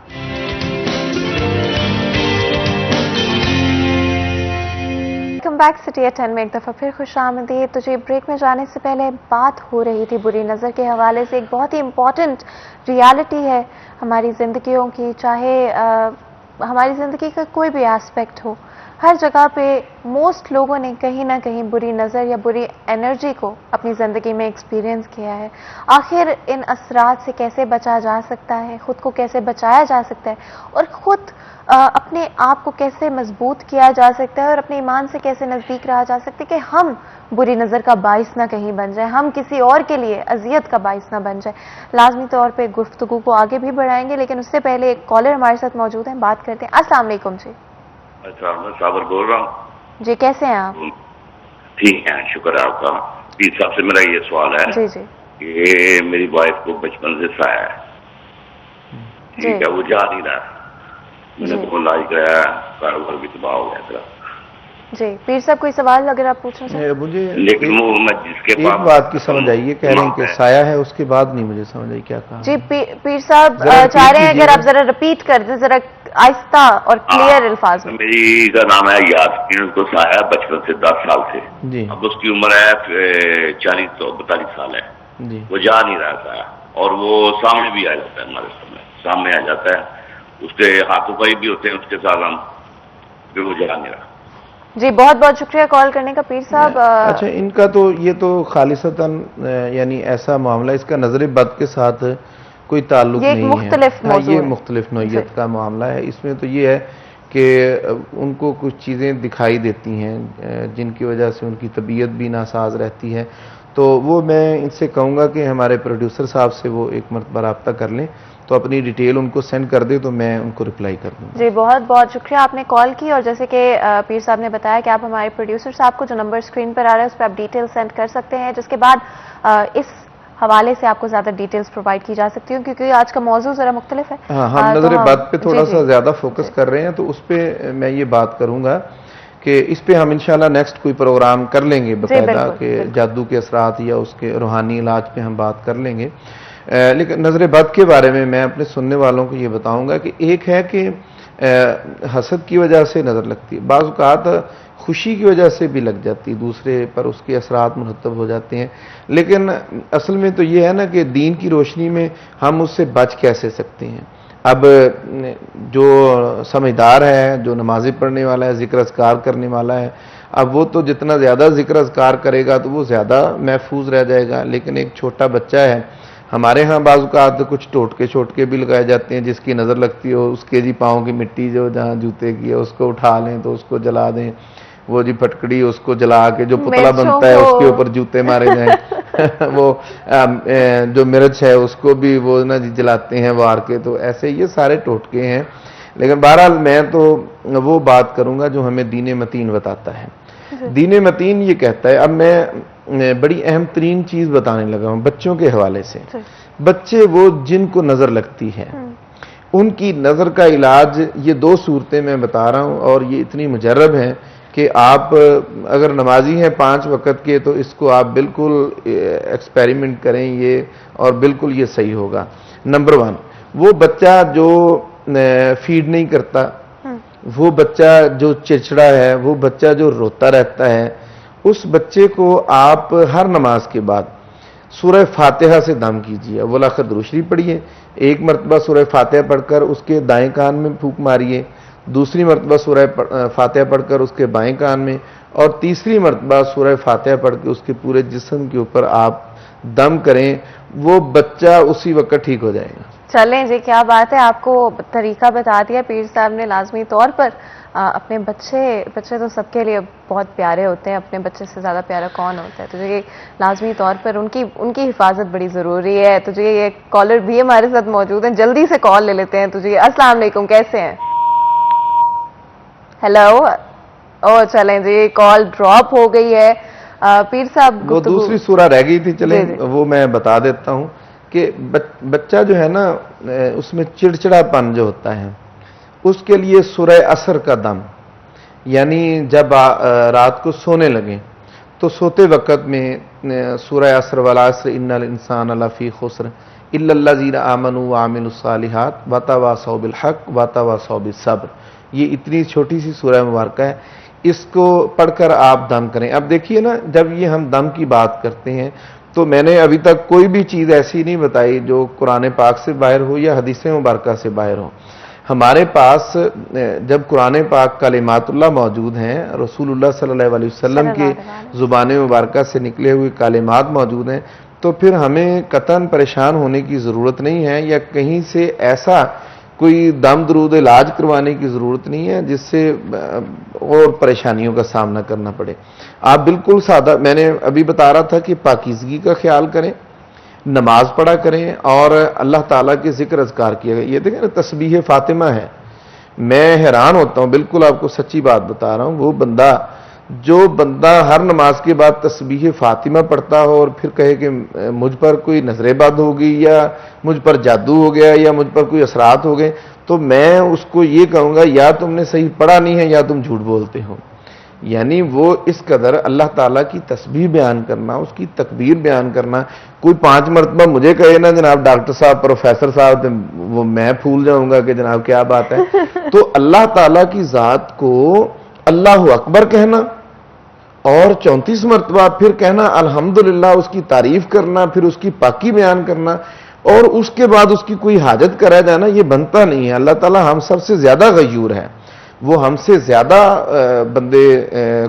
वेलकम बैक सिटी एट 10 में एक दफ़ा फिर खुश आमदीद। तो जी, ब्रेक में जाने से पहले बात हो रही थी बुरी नज़र के हवाले से। एक बहुत ही इम्पॉर्टेंट रियलिटी है हमारी ज़िंदगियों की, चाहे हमारी ज़िंदगी का कोई भी एस्पेक्ट हो, हर जगह पे मोस्ट लोगों ने कहीं ना कहीं बुरी नज़र या बुरी एनर्जी को अपनी ज़िंदगी में एक्सपीरियंस किया है। आखिर इन असरात से कैसे बचा जा सकता है, ख़ुद को कैसे बचाया जा सकता है और ख़ुद अपने आप को कैसे मजबूत किया जा सकता है और अपने ईमान से कैसे नज़दीक रहा जा सकता है कि हम बुरी नज़र का बाइस ना कहीं बन जाए, हम किसी और के लिए अजियत का बाइस ना बन जाए। लाजमी तौर पे गुफ्तगू को आगे भी बढ़ाएंगे, लेकिन उससे पहले एक कॉलर हमारे साथ मौजूद हैं, बात करते हैं। अस्सलाम वालेकुम जी। अच्छा, मैं साबर बोल रहा हूँ जी। कैसे हैं आप? ठीक है, शुक्र है आपका। पीर साहब से मेरा ये सवाल है जी जी। कि मेरी वाइफ को बचपन से साया है, ठीक है, वो जा नहीं रहा। मैंने तो इलाज कराया, कारोबार भी तबाह हो गया था। जी, पीर साहब कोई सवाल अगर आप पूछना चाहें? मुझे लेकिन वो मैं जिसके एक बात की समझ आई, ये कह रहे हैं कि साया है, उसके बाद नहीं मुझे समझ आई क्या कहा। जी, पीर साहब चाह रहे हैं अगर आप जरा रिपीट कर दें, जरा आहिस्ता और क्लियर अल्फाज में। मेरी का नाम है यास्मीन, उसको साया है बचपन से 10 साल से जी। अब उसकी उम्र है 40-42 साल है जी। वो जा नहीं रहा साया, और वो सामने भी आ जाता है, हमारे सामने आ जाता है, उसके हाथों पाई भी होते हैं उसके साथ हम, फिर वो जा नहीं रहा। जी, बहुत बहुत शुक्रिया कॉल करने का पीर साहब। अच्छा, इनका तो ये तो खालिसतन यानी ऐसा मामला, इसका नजर बद के साथ कोई ताल्लुक नहीं है। ये मुख्तलिफ नौइयत का मामला है। इसमें तो ये है कि उनको कुछ चीज़ें दिखाई देती हैं जिनकी वजह से उनकी तबीयत भी नासाज रहती है। तो वो मैं इनसे कहूँगा कि हमारे प्रोड्यूसर साहब से वो एक मरतबा रब्ता कर लें, तो अपनी डिटेल उनको सेंड कर दे तो मैं उनको रिप्लाई कर दूँ। जी, बहुत बहुत शुक्रिया आपने कॉल की। और जैसे कि पीर साहब ने बताया कि आप हमारे प्रोड्यूसर साहब को जो नंबर स्क्रीन पर आ रहा है उस पर आप डिटेल सेंड कर सकते हैं, जिसके बाद इस हवाले से आपको ज्यादा डिटेल्स प्रोवाइड की जा सकती हूँ, क्योंकि आज का मौजू जरा मुख्तलिफ है। हाँ, हम नजर बद पे थोड़ा सा ज्यादा फोकस कर रहे हैं, तो उस पर मैं ये बात करूंगा कि इस पे हम इंशाल्लाह नेक्स्ट कोई प्रोग्राम कर लेंगे बाकायदा कि जादू के असरात या उसके रूहानी इलाज पे हम बात कर लेंगे। लेकिन नजर बद के बारे में मैं अपने सुनने वालों को ये बताऊंगा कि एक है कि हसद की वजह से नजर लगती है, बाज़ औक़ात खुशी की वजह से भी लग जाती है, दूसरे पर उसके असरात मुरतब हो जाते हैं। लेकिन असल में तो ये है ना कि दीन की रोशनी में हम उससे बच कैसे सकते हैं। अब जो समझदार है, जो नमाज़ी पढ़ने वाला है, जिक्र अज़कार करने वाला है, अब वो तो जितना ज़्यादा जिक्र अज़कार करेगा तो वो ज़्यादा महफूज रह जाएगा। लेकिन एक छोटा बच्चा है, हमारे यहाँ बाज़ औक़ात कुछ टोटके भी लगाए जाते हैं, जिसकी नज़र लगती हो उसके जी पाँव की मिट्टी जो जहाँ जूते की है उसको उठा लें तो उसको जला दें, वो जी फटकड़ी उसको जला के जो पुतला बनता है उसके ऊपर जूते मारे जाएं वो जो मिर्च है उसको भी वो ना जी जलाते हैं वार के। तो ऐसे ये सारे टोटके हैं। लेकिन बहरहाल मैं तो वो बात करूंगा जो हमें दीन मतीन बताता है। दीन मतीन ये कहता है, अब मैं बड़ी अहम तरीन चीज बताने लगा हूं बच्चों के हवाले से। बच्चे वो जिनको नजर लगती है, उनकी नजर का इलाज ये दो सूरतें मैं बता रहा हूं, और ये इतनी मुजर्रब है कि आप अगर नमाजी हैं 5 वक्त के तो इसको आप बिल्कुल एक्सपेरिमेंट करें ये, और बिल्कुल ये सही होगा। नंबर 1, वो बच्चा जो फीड नहीं करता, वो बच्चा जो चिड़चिड़ा है, वो बच्चा जो रोता रहता है, उस बच्चे को आप हर नमाज के बाद सूरह फातिहा से दम कीजिए, अव्वल आखिर दुरूद शरीफ पढ़िए, एक मरतबा सूरह फातिहा पढ़कर उसके दाएं कान में फूंक मारिए, दूसरी मरतबा सूरह फातिहा पढ़कर उसके बाएं कान में, और तीसरी मरतबा सूरह फातिहा पढ़ के उसके पूरे जिस्म के ऊपर आप दम करें, वो बच्चा उसी वक्त ठीक हो जाएगा। चलें जी, क्या बात है, आपको तरीका बता दिया पीर साहब ने। लाजमी तौर पर अपने बच्चे तो सबके लिए बहुत प्यारे होते हैं, अपने बच्चे से ज़्यादा प्यारा कौन होता है, तो ये लाजमी तौर पर उनकी हिफाजत बड़ी ज़रूरी है। तो ये कॉलर भी हमारे साथ मौजूद हैं, जल्दी से कॉल ले लेते हैं। तो जी अस्सलाम वालेकुम, कैसे हैं? हेलो। ओ चलें जी, कॉल ड्रॉप हो गई है। पीर साहब वो दूसरी सूरह रह गई थी, चलें वो मैं बता देता हूँ कि बच्चा जो है ना, उसमें चिड़चिड़ापन जो होता है उसके लिए सूरह असर का दम, यानी जब रात को सोने लगे तो सोते वक्त में सूरह असर वल असर इन्नल इंसान लफी खुस्र इल्लल्लज़ीना आमनू व अमिलुस सालिहात व तवासौ बिल हक़ व तवासौ बिस सब्र, ये इतनी छोटी सी सूरह मुबारक है, इसको पढ़कर आप दम करें। अब देखिए ना, जब ये हम दम की बात करते हैं तो मैंने अभी तक कोई भी चीज़ ऐसी नहीं बताई जो कुरान पाक से बाहर हो या हदीस मुबारक से बाहर हो। हमारे पास जब कुरान पाक कलिमातुल्लाह मौजूद हैं, रसूलुल्लाह सल्लल्लाहु अलैहि वसल्लम के ज़ुबान मुबारक से निकले हुए कलिमात मौजूद हैं, तो फिर हमें कतन परेशान होने की ज़रूरत नहीं है, या कहीं से ऐसा कोई दम दरूद इलाज करवाने की ज़रूरत नहीं है जिससे और परेशानियों का सामना करना पड़े। आप बिल्कुल सादा, मैंने अभी बता रहा था कि पाकीज़गी का ख्याल करें, नमाज पढ़ा करें और अल्लाह ताला के जिक्र अज़कार किया गया। ये देखें ना, तस्बीह फातिमा है, मैं हैरान होता हूँ, बिल्कुल आपको सच्ची बात बता रहा हूँ, वो बंदा हर नमाज के बाद तस्बीह फातिमा पढ़ता हो और फिर कहे कि मुझ पर कोई नजरेबद होगी या मुझ पर जादू हो गया या मुझ पर कोई असरात हो गए, तो मैं उसको ये कहूँगा या तुमने सही पढ़ा नहीं है या तुम झूठ बोलते हो। यानी वो इस कदर अल्लाह ताला की तस्बीह बयान करना, उसकी तकबीर बयान करना, कोई 5 मरतबा मुझे कहे ना जनाब डॉक्टर साहब, प्रोफेसर साहब, तो वो मैं फूल जाऊंगा कि जनाब क्या बात है। तो अल्लाह ताला की जात को अल्लाहु अकबर कहना और 34 मरतबा फिर कहना अल्हम्दुलिल्लाह, उसकी तारीफ करना, फिर उसकी पाकी बयान करना, और उसके बाद उसकी कोई हाजत करा जाना, ये बनता नहीं है। अल्लाह ताला हम सबसे ज्यादा गयूर है, वो हमसे ज्यादा बंदे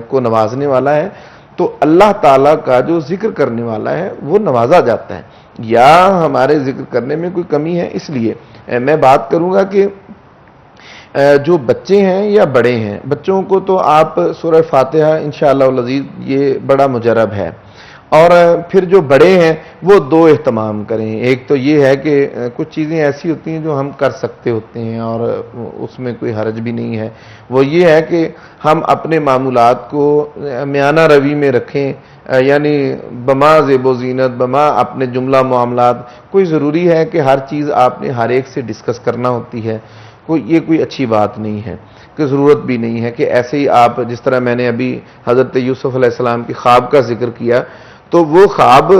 को नवाजने वाला है। तो अल्लाह ताला का जो जिक्र करने वाला है वो नवाजा जाता है, या हमारे जिक्र करने में कोई कमी है। इसलिए मैं बात करूंगा कि जो बच्चे हैं या बड़े हैं, बच्चों को तो आप सूरह फातिहा इंशाअल्लाह अज़ीज़ ये बड़ा मुजरब है, और फिर जो बड़े हैं वो दो एहतमाम करें। एक तो ये है कि कुछ चीज़ें ऐसी होती हैं जो हम कर सकते होते हैं और उसमें कोई हर्ज भी नहीं है। वो ये है कि हम अपने मामूलात को म्याना रवि में रखें, यानी बमा ज़ेबो ज़ीनत, बमा अपने जुमला मामलात। कोई ज़रूरी है कि हर चीज़ आपने हर एक से डिस्कस करना होती है, ये कोई अच्छी बात नहीं है, कि ज़रूरत भी नहीं है कि ऐसे ही आप, जिस तरह मैंने अभी हज़रत यूसुफ अलैहिस्सलाम की ख्वाब का जिक्र किया, तो वो ख्वाब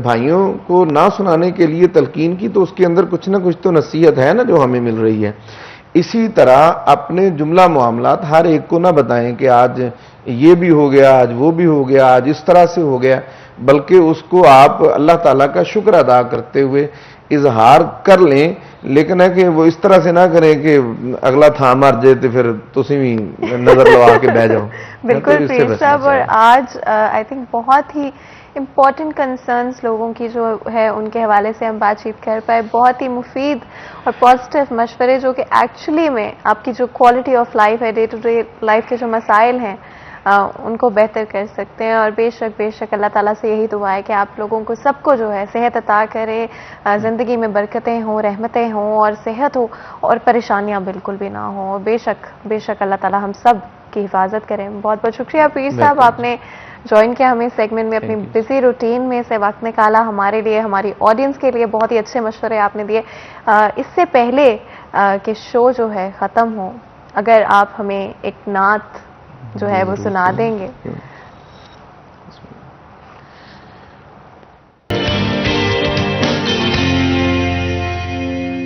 भाइयों को ना सुनाने के लिए तलकीन की, तो उसके अंदर कुछ ना कुछ तो नसीहत है ना जो हमें मिल रही है। इसी तरह अपने जुमला मामलात हर एक को ना बताएं कि आज ये भी हो गया, आज वो भी हो गया, आज इस तरह से हो गया, बल्कि उसको आप अल्लाह ताला का शुक्र अदा करते हुए इजहार कर लें। लेकिन है कि वो इस तरह से ना करें कि अगला था मर जाए तो फिर तुसी भी नजर लगा के बह जाओ। बिल्कुल पीर साहब, और आज आई थिंक बहुत ही इम्पॉर्टेंट कंसर्न्स लोगों की जो है उनके हवाले से हम बातचीत कर पाए, बहुत ही मुफीद और पॉजिटिव मशवरे जो कि एक्चुअली में आपकी जो क्वालिटी ऑफ लाइफ है, डे टू डे लाइफ के जो मसाइल हैं उनको बेहतर कर सकते हैं। और बेशक अल्लाह ताला से यही दुआ है कि आप लोगों को सबको जो है सेहत अता करे, ज़िंदगी में बरकतें हों, रहमतें हों और सेहत हो और परेशानियां बिल्कुल भी ना हो। बेशक अल्लाह ताला हम सब की हिफाजत करें। बहुत बहुत शुक्रिया पीर साहब, आपने ज्वाइन किया हमें सेगमेंट में, अपनी बिजी रूटीन में से वक्त निकाला हमारे लिए, हमारी ऑडियंस के लिए। बहुत ही अच्छे मशवरे आपने दिए। इससे पहले कि शो जो है ख़त्म हो, अगर आप हमें एक नात जो है वो सुना देंगे।